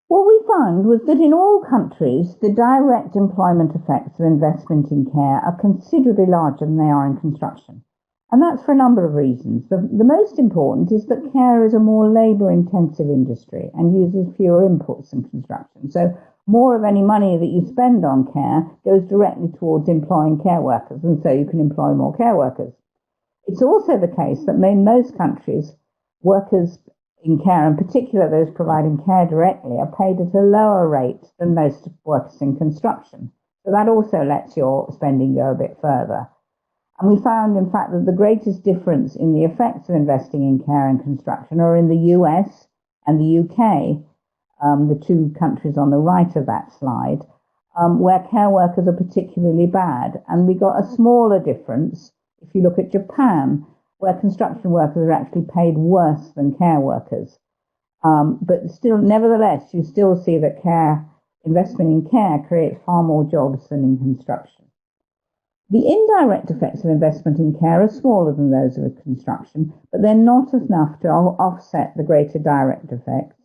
What we found was that in all countries, the direct employment effects of investment in care are considerably larger than they are in construction. And that's for a number of reasons. The most important is that care is a more labour-intensive industry and uses fewer inputs than construction. So more of any money that you spend on care goes directly towards employing care workers, and so you can employ more care workers. It's also the case that in most countries, workers in care, in particular those providing care directly, are paid at a lower rate than most workers in construction. So that also lets your spending go a bit further. And we found, in fact, that the greatest difference in the effects of investing in care and construction are in the US and the UK, the two countries on the right of that slide, where care workers are particularly bad. And we got a smaller difference if you look at Japan, where construction workers are actually paid worse than care workers. But still, nevertheless, you still see that investment in care creates far more jobs than in construction. The indirect effects of investment in care are smaller than those of construction, but they're not enough to offset the greater direct effects.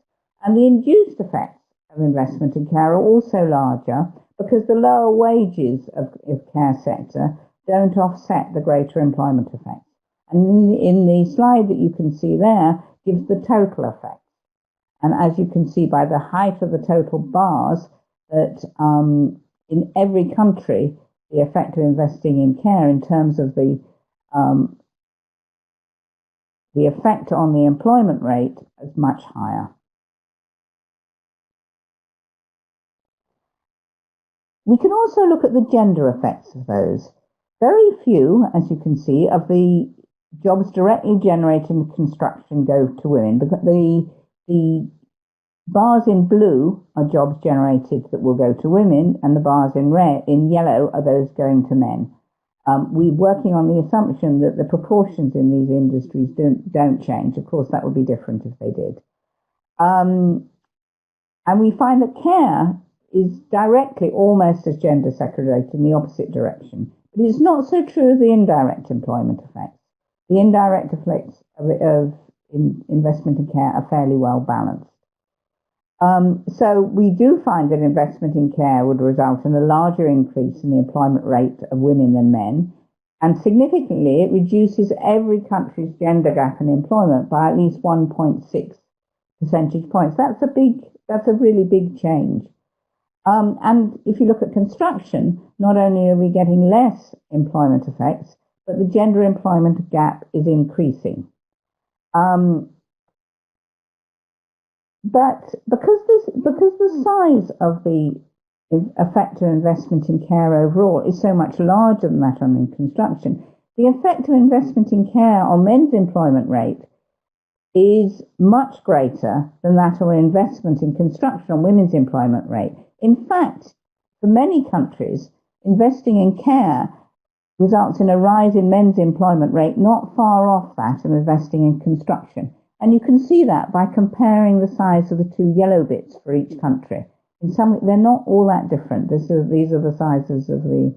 And the induced effects of investment in care are also larger because the lower wages of care sector don't offset the greater employment effects. And in the slide that you can see there gives the total effect. And as you can see by the height of the total bars, that in every country, the effect of investing in care in terms of the effect on the employment rate is much higher. We can also look at the gender effects of those. Very few, as you can see, of the jobs directly generated in construction go to women. The bars in blue are jobs generated that will go to women, and the bars in yellow are those going to men. We're working on the assumption that the proportions in these industries don't change. Of course, that would be different if they did. And we find that care is directly almost as gender segregated in the opposite direction. But it's not so true of the indirect employment effects. The indirect effects of investment in care are fairly well balanced. So we do find that investment in care would result in a larger increase in the employment rate of women than men, and significantly it reduces every country's gender gap in employment by at least 1.6 percentage points. That's a really big change. And if you look at construction, not only are we getting less employment effects, but the gender employment gap is increasing. But because the size of the effect of investment in care overall is so much larger than that on construction, the effect of investment in care on men's employment rate is much greater than that of investment in construction on women's employment rate. In fact, for many countries, investing in care results in a rise in men's employment rate not far off that of investing in construction. And you can see that by comparing the size of the two yellow bits for each country. They're not all that different. These are the sizes of the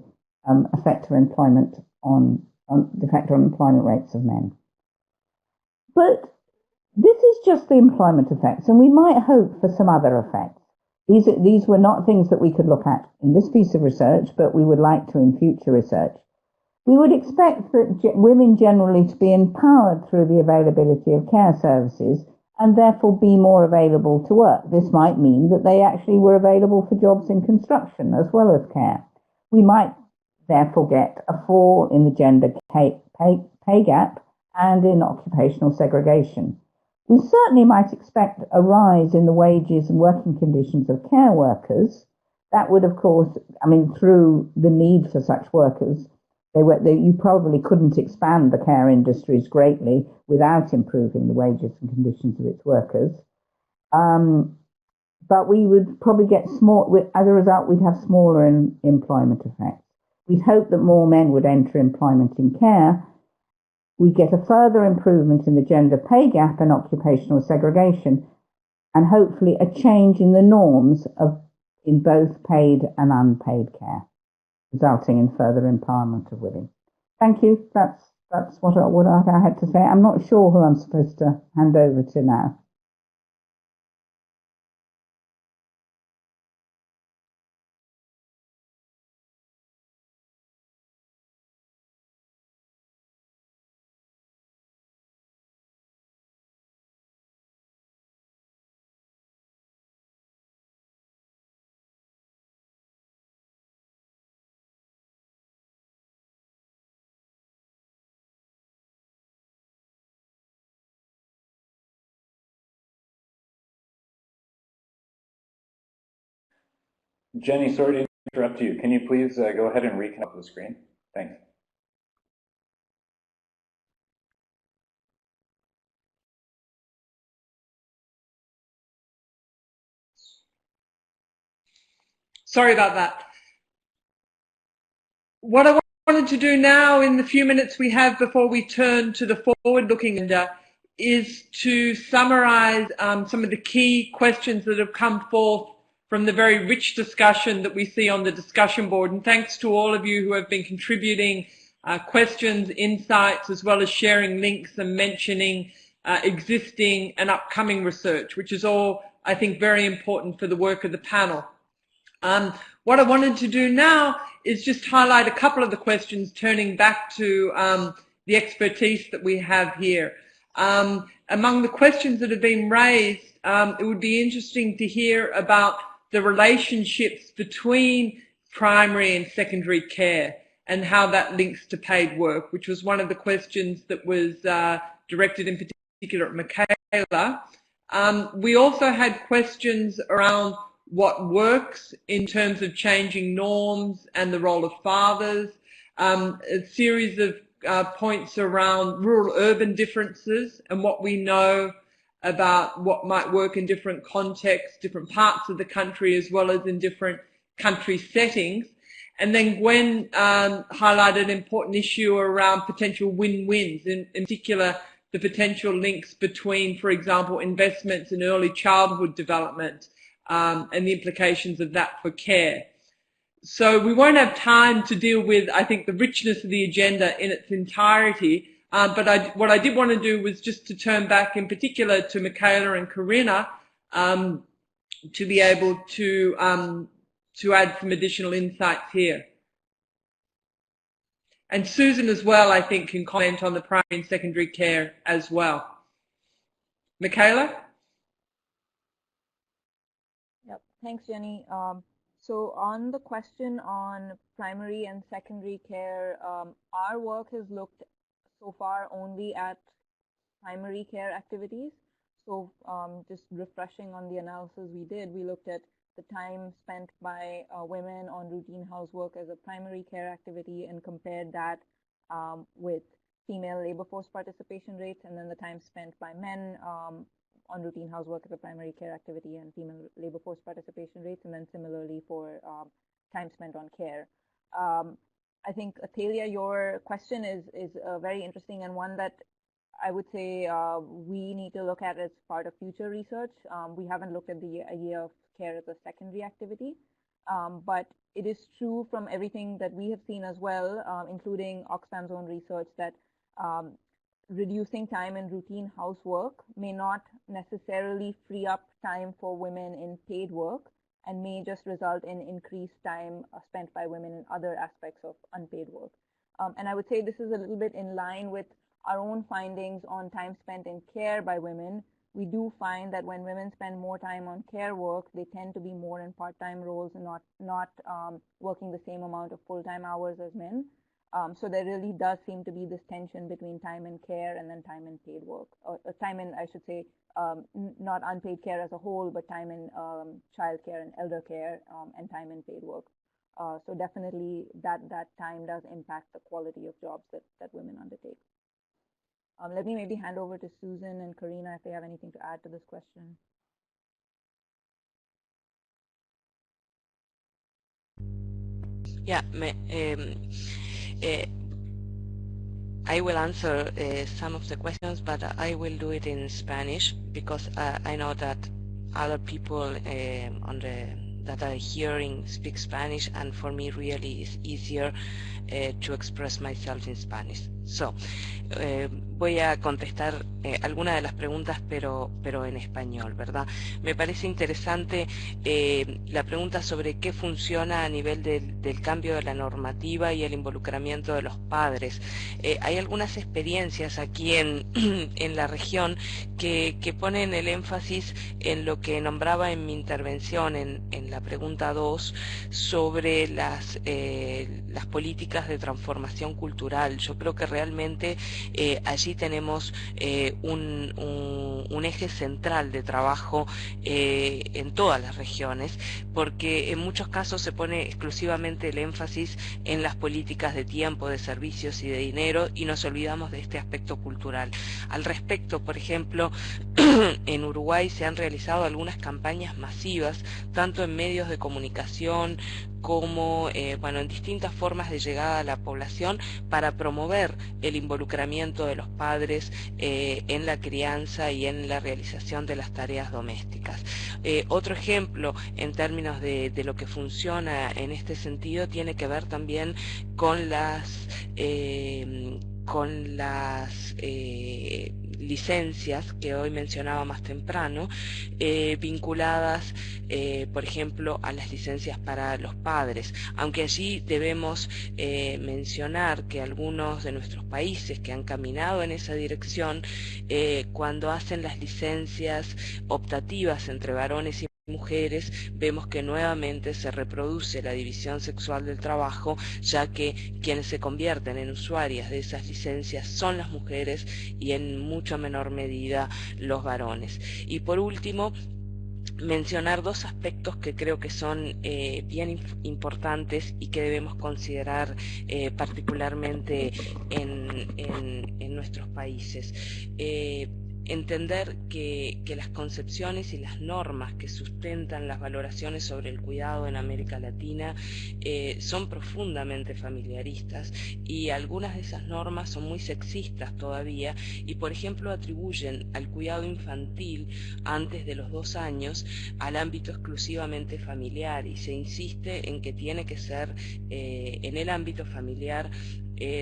effect of employment on the effect on employment rates of men. But this is just the employment effects, and we might hope for some other effects. These were not things that we could look at in this piece of research, but we would like to in future research. We would expect that women generally to be empowered through the availability of care services and therefore be more available to work. This might mean that they actually were available for jobs in construction as well as care. We might therefore get a fall in the gender pay gap and in occupational segregation. We certainly might expect a rise in the wages and working conditions of care workers. That would, of course, through the need for such workers, you probably couldn't expand the care industries greatly without improving the wages and conditions of its workers. But we would probably get as a result, we'd have smaller employment effects. We'd hope that more men would enter employment in care. We get a further improvement in the gender pay gap and occupational segregation, and hopefully a change in the norms in both paid and unpaid care, resulting in further empowerment of women. Thank you. That's what I had to say. I'm not sure who I'm supposed to hand over to now. Jenny, sorry to interrupt you. Can you please go ahead and reconnect the screen? Thanks. Sorry about that. What I wanted to do now in the few minutes we have before we turn to the forward-looking agenda is to summarize some of the key questions that have come forth from the very rich discussion that we see on the discussion board. And thanks to all of you who have been contributing questions, insights, as well as sharing links and mentioning existing and upcoming research, which is all, I think, very important for the work of the panel. What I wanted to do now is just highlight a couple of the questions, turning back to the expertise that we have here. Among the questions that have been raised, it would be interesting to hear about the relationships between primary and secondary care and how that links to paid work, which was one of the questions that was directed in particular at Michaela. We also had questions around what works in terms of changing norms and the role of fathers, a series of points around rural-urban differences and what we know about what might work in different contexts, different parts of the country, as well as in different country settings. And then Gwen highlighted an important issue around potential win-wins, in particular the potential links between, for example, investments in early childhood development and the implications of that for care. So we won't have time to deal with, I think, the richness of the agenda in its entirety, but what I did want to do was just to turn back in particular to Michaela and Karina to be able to add some additional insights here. And Susan as well, I think, can comment on the primary and secondary care as well. Michaela? Yep, thanks, Jenny. So on the question on primary and secondary care, our work has looked so far only at primary care activities. So just refreshing on the analysis we did, we looked at the time spent by women on routine housework as a primary care activity and compared that with female labor force participation rates, and then the time spent by men on routine housework as a primary care activity and female labor force participation rates, and then similarly for time spent on care. I think, Athalia, your question is very interesting and one that I would say we need to look at as part of future research. We haven't looked at the idea of care as a secondary activity, but it is true from everything that we have seen as well, including Oxfam's own research, that reducing time in routine housework may not necessarily free up time for women in paid work, and may just result in increased time spent by women in other aspects of unpaid work. And I would say this is a little bit in line with our own findings on time spent in care by women. We do find that when women spend more time on care work, they tend to be more in part-time roles and not working the same amount of full-time hours as men. So there really does seem to be this tension between time in care and then time in paid work, or time in, I should say, not unpaid care as a whole, but time in child care and elder care, and time in paid work. So definitely that time does impact the quality of jobs that women undertake. Let me maybe hand over to Susan and Karina if they have anything to add to this question. Yeah, I will answer some of the questions, but I will do it in Spanish because I know that other people that are hearing speak Spanish, and for me really it's easier to express myself in Spanish. So, voy a contestar algunas de las preguntas, pero en español, ¿verdad? Me parece interesante la pregunta sobre qué funciona a nivel del cambio de la normativa y el involucramiento de los padres. Hay algunas experiencias aquí en la región que ponen el énfasis en lo que nombraba en mi intervención en la pregunta 2 sobre las políticas de transformación cultural. Yo creo que realmente allí tenemos un eje central de trabajo en todas las regiones, porque en muchos casos se pone exclusivamente el énfasis en las políticas de tiempo, de servicios y de dinero, y nos olvidamos de este aspecto cultural. Al respecto, por ejemplo, en Uruguay se han realizado algunas campañas masivas, tanto en medios de comunicación como en distintas formas de llegada a la población para promover el involucramiento de los padres en la crianza y en la realización de las tareas domésticas. Otro ejemplo en términos de lo que funciona en este sentido tiene que ver también con las licencias que hoy mencionaba más temprano, vinculadas por ejemplo a las licencias para los padres, aunque allí debemos mencionar que algunos de nuestros países que han caminado en esa dirección, cuando hacen las licencias optativas entre varones y mujeres, vemos que nuevamente se reproduce la división sexual del trabajo, ya que quienes se convierten en usuarias de esas licencias son las mujeres y en mucho menor medida los varones. Y por último, mencionar dos aspectos que creo que son bien importantes y que debemos considerar particularmente en nuestros países. Entender que las concepciones y las normas que sustentan las valoraciones sobre el cuidado en América Latina son profundamente familiaristas, y algunas de esas normas son muy sexistas todavía, y por ejemplo atribuyen al cuidado infantil antes de los 2 años al ámbito exclusivamente familiar, y se insiste en que tiene que ser en el ámbito familiar,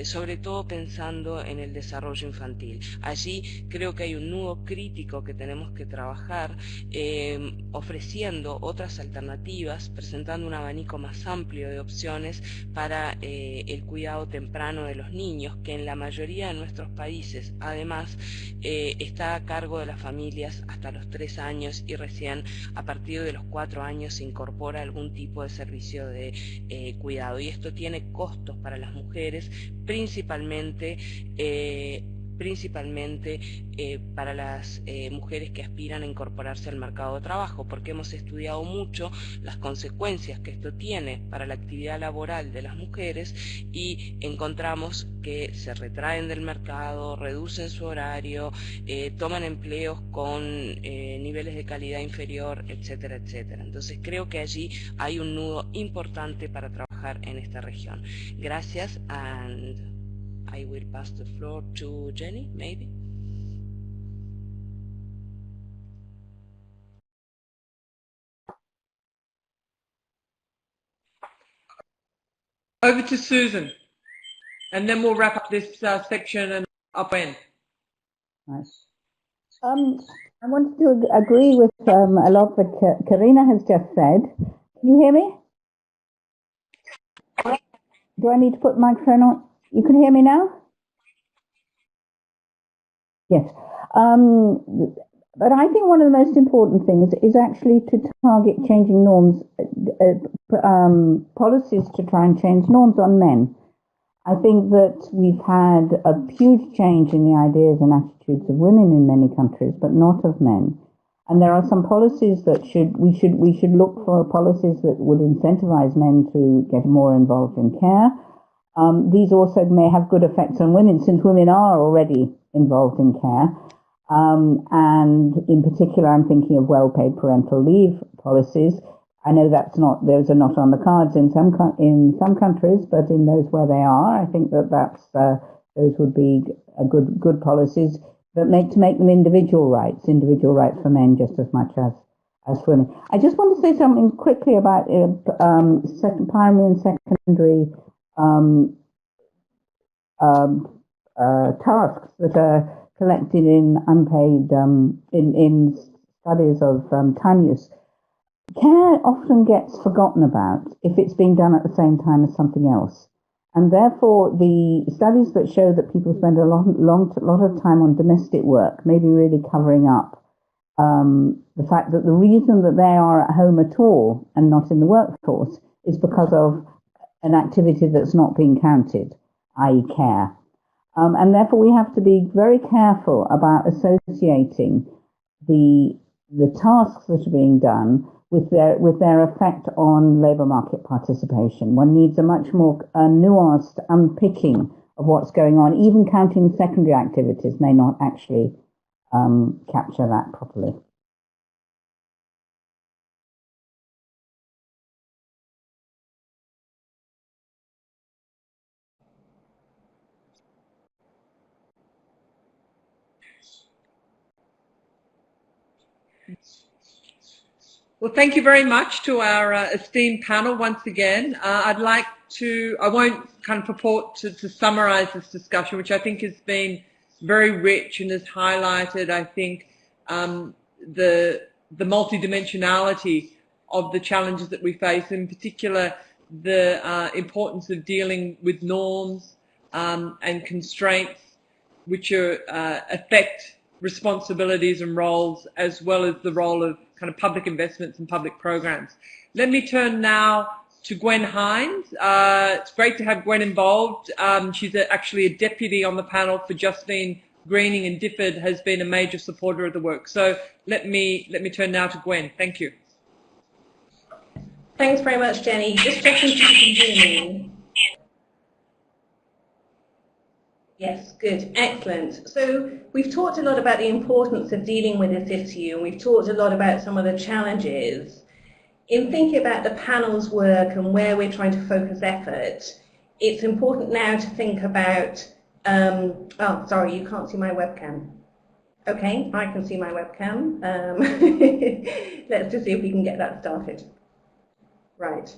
sobre todo pensando en el desarrollo infantil. Allí creo que hay un nudo crítico que tenemos que trabajar, ofreciendo otras alternativas, presentando un abanico más amplio de opciones para el cuidado temprano de los niños, que en la mayoría de nuestros países además está a cargo de las familias hasta los 3 años, y recién a partir de los 4 años se incorpora algún tipo de servicio de cuidado, y esto tiene costos para las mujeres, principalmente para las mujeres que aspiran a incorporarse al mercado de trabajo, porque hemos estudiado mucho las consecuencias que esto tiene para la actividad laboral de las mujeres, y encontramos que se retraen del mercado, reducen su horario, toman empleos con niveles de calidad inferior, etcétera, etcétera. Entonces creo que allí hay un nudo importante para trabajar en esta región. Gracias, and I will pass the floor to Jenny, maybe. Over to Susan, and then we'll wrap up this section and up in. Nice. I wanted to agree with a lot that Karina has just said. Can you hear me? Do I need to put the microphone on? You can hear me now? Yes. But I think one of the most important things is actually to target changing norms, policies to try and change norms on men. I think that we've had a huge change in the ideas and attitudes of women in many countries, but not of men. And there are some policies that we should look for policies that would incentivize men to get more involved in care. These also may have good effects on women, since women are already involved in care. And in particular, I'm thinking of well-paid parental leave policies. I know those are not on the cards in some countries, but in those where they are, I think that those would be a good policies that make them individual rights for men just as much as for women. I just want to say something quickly about primary and secondary tasks that are collected in unpaid in studies of time use. Care often gets forgotten about if it's being done at the same time as something else. And therefore, the studies that show that people spend a lot of time on domestic work, maybe really covering up the fact that the reason that they are at home at all and not in the workforce is because of an activity that's not being counted, i.e. care. And therefore, we have to be very careful about associating the tasks that are being done with their effect on labour market participation. One needs a much more nuanced unpicking of what's going on. Even counting secondary activities may not actually capture that properly. Well, thank you very much to our esteemed panel once again. I won't kind of purport to summarize this discussion, which I think has been very rich and has highlighted, I think, the multidimensionality of the challenges that we face, in particular the importance of dealing with norms and constraints which affect responsibilities and roles, as well as the role of kind of public investments and public programs. Let me turn now to Gwen Hines. It's great to have Gwen involved. She's actually a deputy on the panel for Justine Greening, and DFID has been a major supporter of the work. So let me turn now to Gwen. Thank you. Thanks very much, Jenny. Just checking if you can hear me. Yes, good, excellent. So we've talked a lot about the importance of dealing with this issue, and we've talked a lot about some of the challenges. In thinking about the panel's work and where we're trying to focus effort, it's important now to think about, oh, sorry, you can't see my webcam. Okay, I can see my webcam. Let's just see if we can get that started. Right.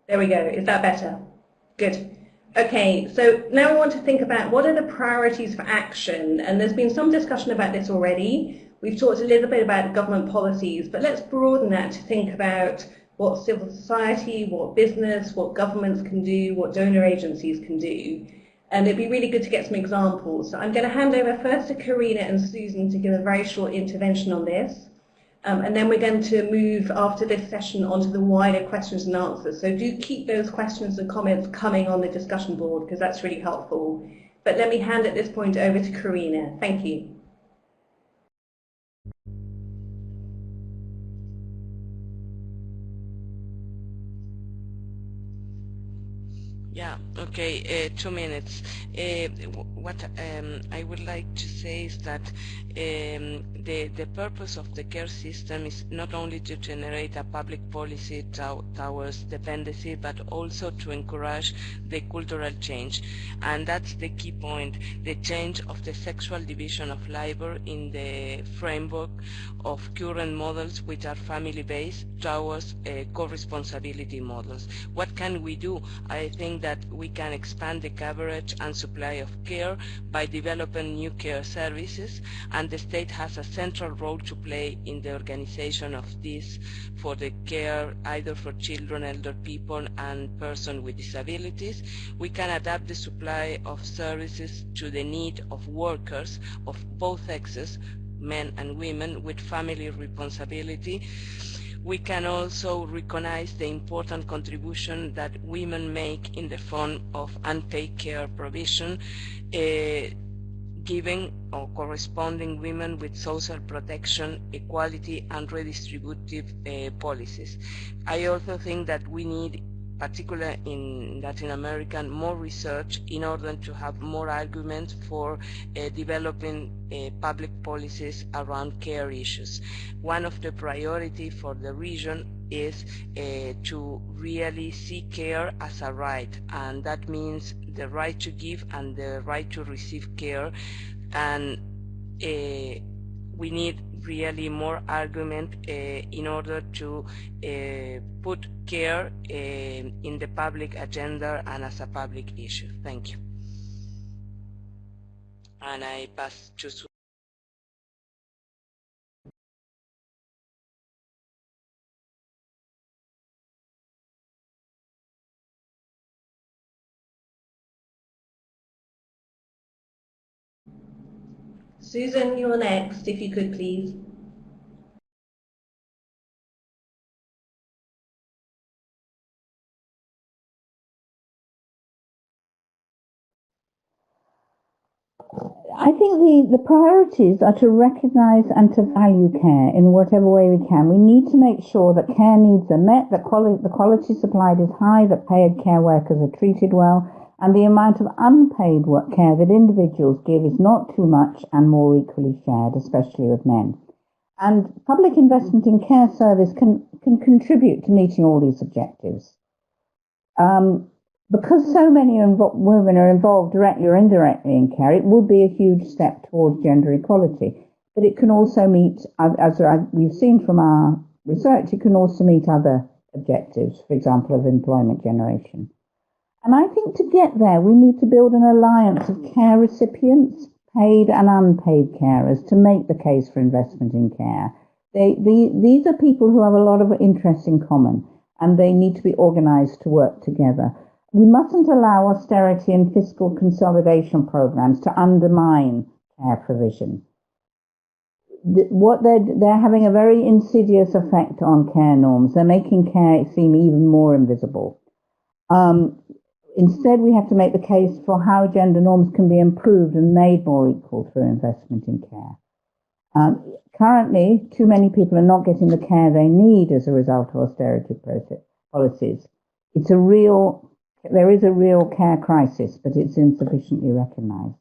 There we go, is that better? Good. Okay, so now we want to think about what are the priorities for action, and there's been some discussion about this already. We've talked a little bit about government policies, but let's broaden that to think about what civil society, what business, what governments can do, what donor agencies can do. And it'd be really good to get some examples. So I'm going to hand over first to Karina and Susan to give a very short intervention on this. And then we're going to move after this session onto the wider questions and answers. So do keep those questions and comments coming on the discussion board, because that's really helpful. But let me hand at this point over to Karina. Thank you. Yeah, okay, 2 minutes. What I would like to say is that the purpose of the care system is not only to generate a public policy towards dependency, but also to encourage the cultural change. And that's the key point, the change of the sexual division of labor in the framework of current models which are family-based towards co-responsibility models. What can we do? I think that we we can expand the coverage and supply of care by developing new care services, and the state has a central role to play in the organization of this for the care either for children, elder people, and persons with disabilities. We can adapt the supply of services to the need of workers of both sexes, men and women, with family responsibility. We can also recognize the important contribution that women make in the form of unpaid care provision, giving or corresponding women with social protection, equality, and redistributive policies. I also think that we need, particularly in Latin America, more research in order to have more arguments for developing public policies around care issues. One of the priorities for the region is to really see care as a right, and that means the right to give and the right to receive care, and we need really more argument in order to put care in the public agenda and as a public issue. Thank you. And I pass to Susan, you're next, if you could please. I think the priorities are to recognise and to value care in whatever way we can. We need to make sure that care needs are met, that the quality supplied is high, that paid care workers are treated well, and the amount of unpaid work care that individuals give is not too much and more equally shared, especially with men. And public investment in care service can contribute to meeting all these objectives. Because so many women are involved directly or indirectly in care, it would be a huge step towards gender equality. But it can also meet, as we've seen from our research, it can also meet other objectives, for example, of employment generation. And I think to get there, we need to build an alliance of care recipients, paid and unpaid carers, to make the case for investment in care. These are people who have a lot of interests in common, and they need to be organised to work together. We mustn't allow austerity and fiscal consolidation programs to undermine care provision. They're having a very insidious effect on care norms. They're making care seem even more invisible. Instead, we have to make the case for how gender norms can be improved and made more equal through investment in care. Currently, too many people are not getting the care they need as a result of austerity policies. There is a real care crisis, but it's insufficiently recognised.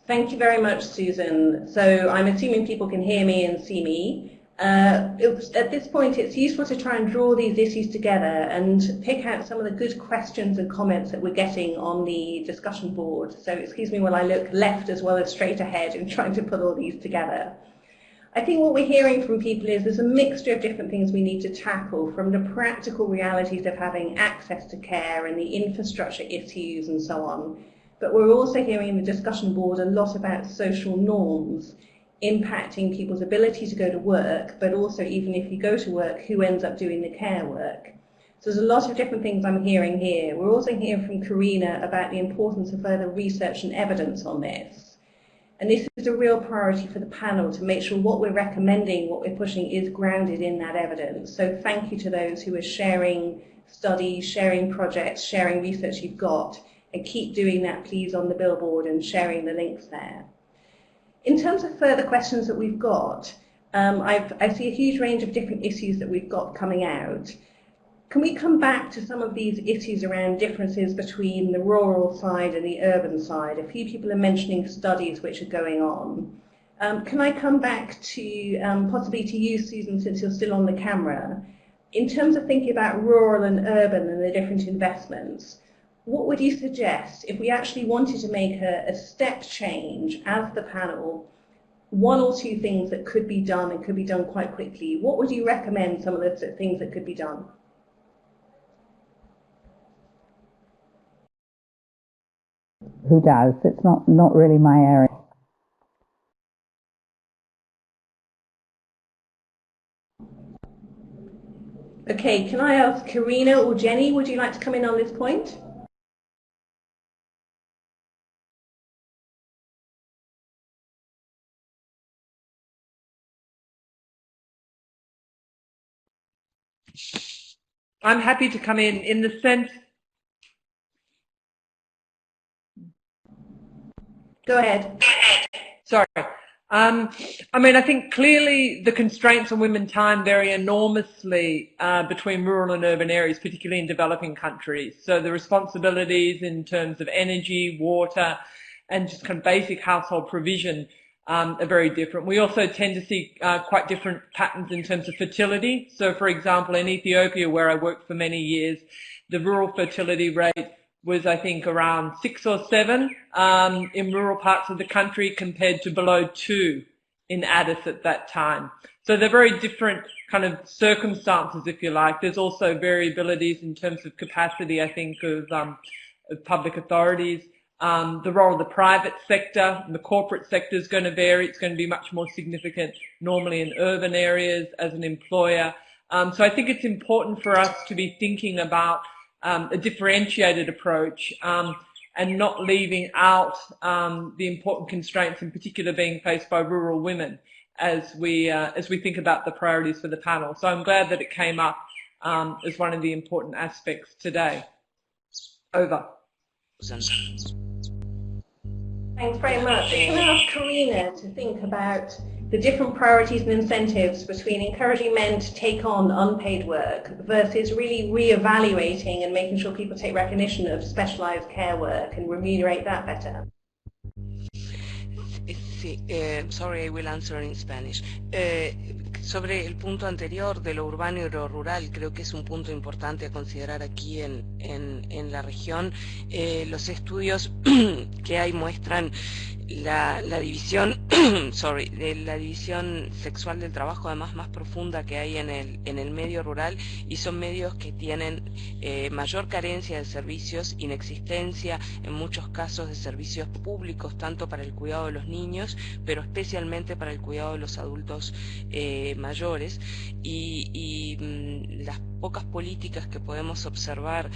Thank you very much, Susan. So I'm assuming people can hear me and see me. At this point, it's useful to try and draw these issues together and pick out some of the good questions and comments that we're getting on the discussion board. So excuse me while I look left as well as straight ahead in trying to put all these together. I think what we're hearing from people is there's a mixture of different things we need to tackle, from the practical realities of having access to care and the infrastructure issues and so on. But we're also hearing in the discussion board a lot about social norms impacting people's ability to go to work, but also even if you go to work, who ends up doing the care work. So there's a lot of different things I'm hearing here. We're also hearing from Karina about the importance of further research and evidence on this. And this is a real priority for the panel, to make sure what we're recommending, what we're pushing, is grounded in that evidence. So thank you to those who are sharing studies, sharing projects, sharing research you've got, and keep doing that, please, on the billboard and sharing the links there. In terms of further questions that we've got, I see a huge range of different issues that we've got coming out. Can we come back to some of these issues around differences between the rural side and the urban side? A few people are mentioning studies which are going on. Can I come back to possibly to you, Susan, since you're still on the camera? In terms of thinking about rural and urban and the different investments, what would you suggest if we actually wanted to make a step change as the panel, one or two things that could be done and could be done quite quickly? What would you recommend some of the things that could be done? Who does? It's not really my area. Okay, can I ask Karina or Jenny, would you like to come in on this point? I'm happy to come in the sense. Go ahead. Sorry. I mean, I think clearly the constraints on women's time vary enormously between rural and urban areas, particularly in developing countries. So the responsibilities in terms of energy, water, and just kind of basic household provision are very different. We also tend to see quite different patterns in terms of fertility. So, for example, in Ethiopia, where I worked for many years, the rural fertility rate was, I think, around 6 or 7 in rural parts of the country compared to below 2 in Addis at that time. So they're very different kind of circumstances, if you like. There's also variabilities in terms of capacity, I think, of public authorities. The role of the private sector and the corporate sector is going to vary. It's going to be much more significant normally in urban areas as an employer. So I think it's important for us to be thinking about a differentiated approach and not leaving out the important constraints, in particular being faced by rural women, as we think about the priorities for the panel. So I'm glad that it came up as one of the important aspects today. Over. Thanks very much. Can I ask Karina to think about the different priorities and incentives between encouraging men to take on unpaid work versus really re-evaluating and making sure people take recognition of specialized care work and remunerate that better? Sí, sorry, I will answer in Spanish. Sobre el punto anterior de lo urbano y lo rural, creo que es un punto importante a considerar aquí en la región. Los estudios que hay muestran la división, la división sexual del trabajo, además más profunda que hay en el medio rural, y son medios que tienen mayor carencia de servicios, inexistencia en muchos casos de servicios públicos, tanto para el cuidado de los niños, pero especialmente para el cuidado de los adultos mayores, y las pocas políticas que podemos observar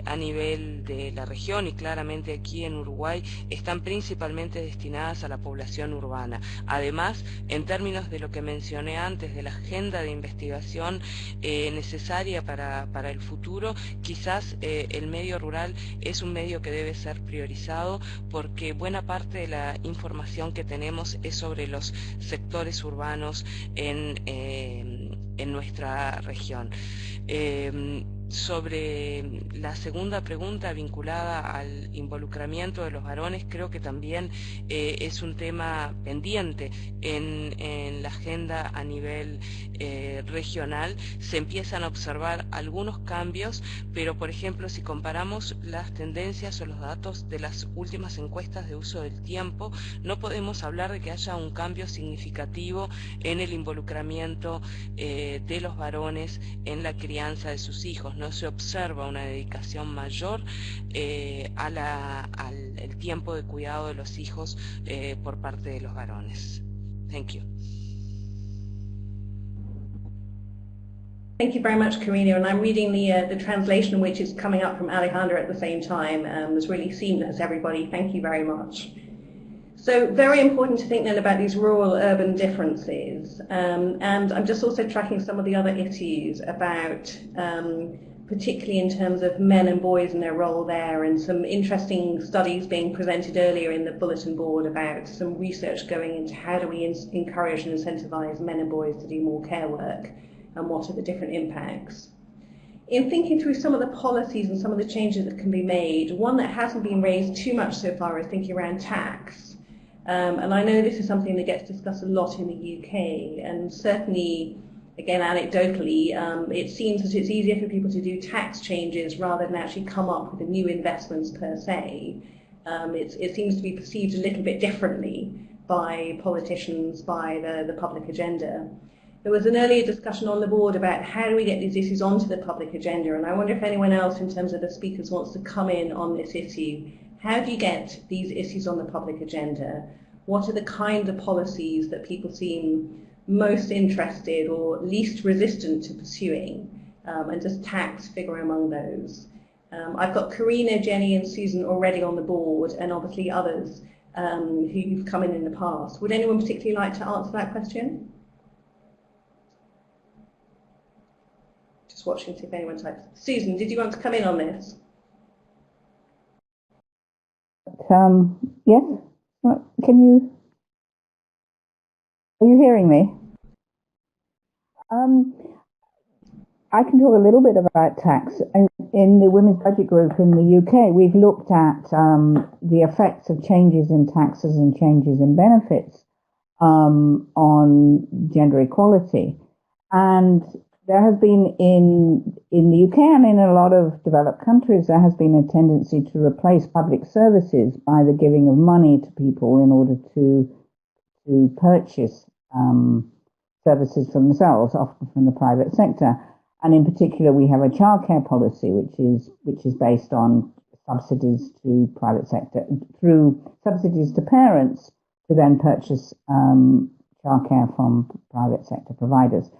a nivel de la región y claramente aquí en Uruguay están principalmente destinadas a la población urbana. Además, en términos de lo que mencioné antes, de la agenda de investigación necesaria para el futuro, quizás el medio rural es un medio que debe ser priorizado, porque buena parte de la información que tenemos es sobre los sectores urbanos en nuestra región. Sobre la segunda pregunta vinculada al involucramiento de los varones, creo que también es un tema pendiente en la agenda a nivel regional. Se empiezan a observar algunos cambios, pero por ejemplo, si comparamos las tendencias o los datos de las últimas encuestas de uso del tiempo, no podemos hablar de que haya un cambio significativo en el involucramiento de los varones en la crianza de sus hijos. No se observa una dedicación mayor al tiempo de cuidado de los hijos por parte de los varones. Thank you. Thank you very much, Karina. And I'm reading the translation, which is coming up from Alejandra at the same time. It's really seamless, everybody. Thank you very much. So very important to think then about these rural-urban differences. And I'm just also tracking some of the other issues about, particularly in terms of men and boys and their role there, and some interesting studies being presented earlier in the bulletin board about some research going into how do we encourage and incentivize men and boys to do more care work, and what are the different impacts. In thinking through some of the policies and some of the changes that can be made, one that hasn't been raised too much so far is thinking around tax. And I know this is something that gets discussed a lot in the UK, and certainly again, anecdotally, it seems that it's easier for people to do tax changes rather than actually come up with the new investments per se. It seems to be perceived a little bit differently by politicians, by the public agenda. There was an earlier discussion on the board about how do we get these issues onto the public agenda, and I wonder if anyone else in terms of the speakers wants to come in on this issue. How do you get these issues on the public agenda? What are the kind of policies that people seem most interested or least resistant to pursuing? And does tax figure among those? I've got Karina, Jenny and Susan already on the board, and obviously others who've come in the past. Would anyone particularly like to answer that question? Just watching to see if anyone types. Susan, did you want to come in on this? Yes. Are you hearing me? I can talk a little bit about tax. In the Women's Budget Group in the UK, we've looked at the effects of changes in taxes and changes in benefits on gender equality. And there has been in the UK and in a lot of developed countries, there has been a tendency to replace public services by the giving of money to people in order to purchase services for themselves, often from the private sector. And in particular, we have a childcare policy, which is based on subsidies to private sector, through subsidies to parents to then purchase childcare from private sector providers.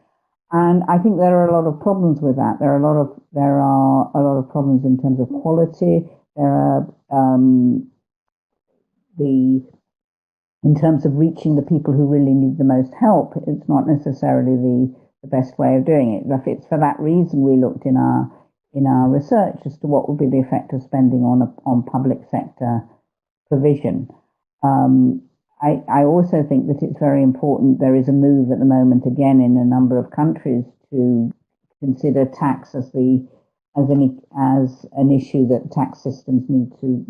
And I think there are a lot of problems with that. There are a lot of problems in terms of quality. There are in terms of reaching the people who really need the most help. It's not necessarily the best way of doing it. It's for that reason we looked in our research as to what would be the effect of spending on public sector provision. I also think that it's very important. There is a move at the moment, again, in a number of countries to consider tax as an issue that tax systems need to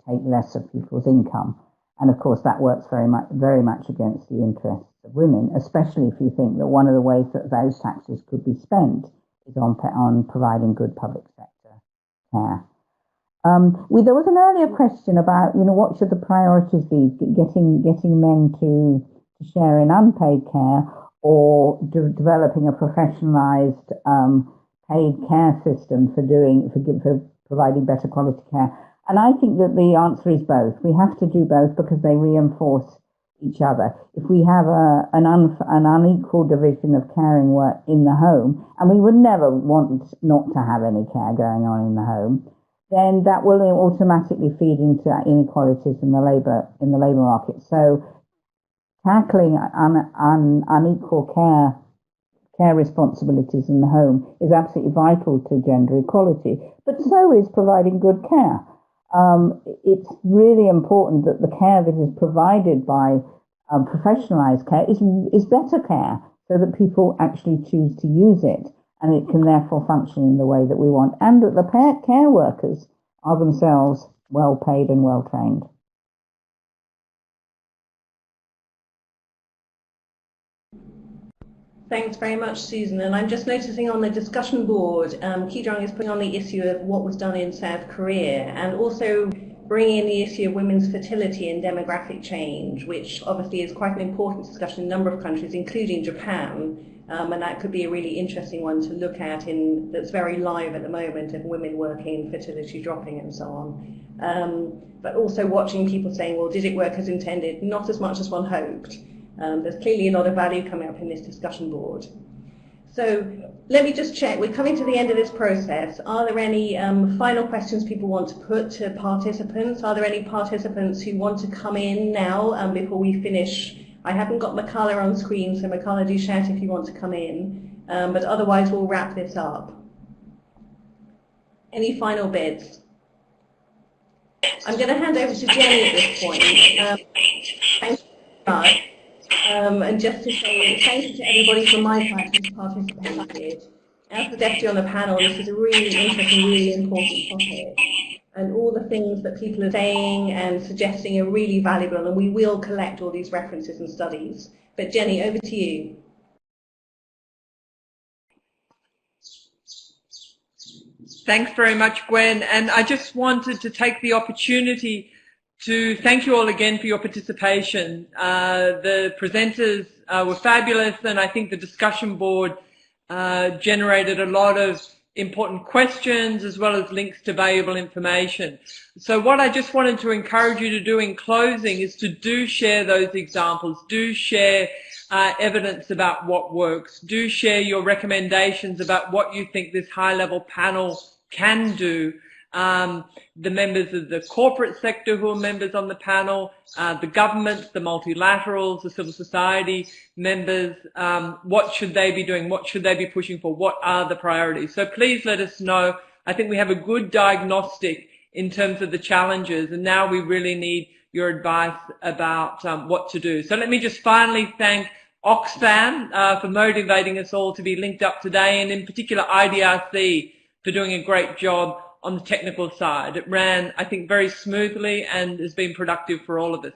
take less of people's income. And of course, that works very much against the interests of women, especially if you think that one of the ways that those taxes could be spent is on providing good public sector care. There was an earlier question about, what should the priorities be, getting men to share in unpaid care or developing a professionalised paid care system for providing better quality care. And I think that the answer is both. We have to do both because they reinforce each other. If we have an unequal division of caring work in the home, and we would never want not to have any care going on in the home, then that will automatically feed into inequalities in the labour market. So tackling unequal care responsibilities in the home is absolutely vital to gender equality, but so is providing good care. It's really important that the care that is provided by professionalised care is better care, so that people actually choose to use it, and it can therefore function in the way that we want, and that the care workers are themselves well paid and well trained. Thanks very much, Susan. And I'm just noticing on the discussion board, Ki-jong is putting on the issue of what was done in South Korea, and also bringing in the issue of women's fertility and demographic change, which obviously is quite an important discussion in a number of countries, including Japan. And that could be a really interesting one to look at that's very live at the moment, of women working, fertility dropping and so on. But also watching people saying, well, did it work as intended? Not as much as one hoped. There's clearly a lot of value coming up in this discussion board. So let me just check. We're coming to the end of this process. Are there any final questions people want to put to participants? Are there any participants who want to come in now before we finish? I haven't got Makala on screen, so Makala, do shout if you want to come in. But otherwise, we'll wrap this up. Any final bits? I'm going to hand over to Jenny at this point. Thank you very much. And just to say thank you to everybody from my side who's participated. As the deputy on the panel, this is a really interesting, really important topic. And all the things that people are saying and suggesting are really valuable, and we will collect all these references and studies. But Jenny, over to you. Thanks very much, Gwen. And I just wanted to take the opportunity to thank you all again for your participation. The presenters were fabulous, and I think the discussion board generated a lot of important questions as well as links to valuable information. So what I just wanted to encourage you to do in closing is to do share those examples, do share evidence about what works, do share your recommendations about what you think this high-level panel can do. The members of the corporate sector who are members on the panel, the governments, the multilaterals, the civil society members, what should they be doing? What should they be pushing for? What are the priorities? So please let us know. I think we have a good diagnostic in terms of the challenges, and now we really need your advice about what to do. So let me just finally thank Oxfam for motivating us all to be linked up today, and in particular IDRC for doing a great job on the technical side. It ran, I think, very smoothly and has been productive for all of us.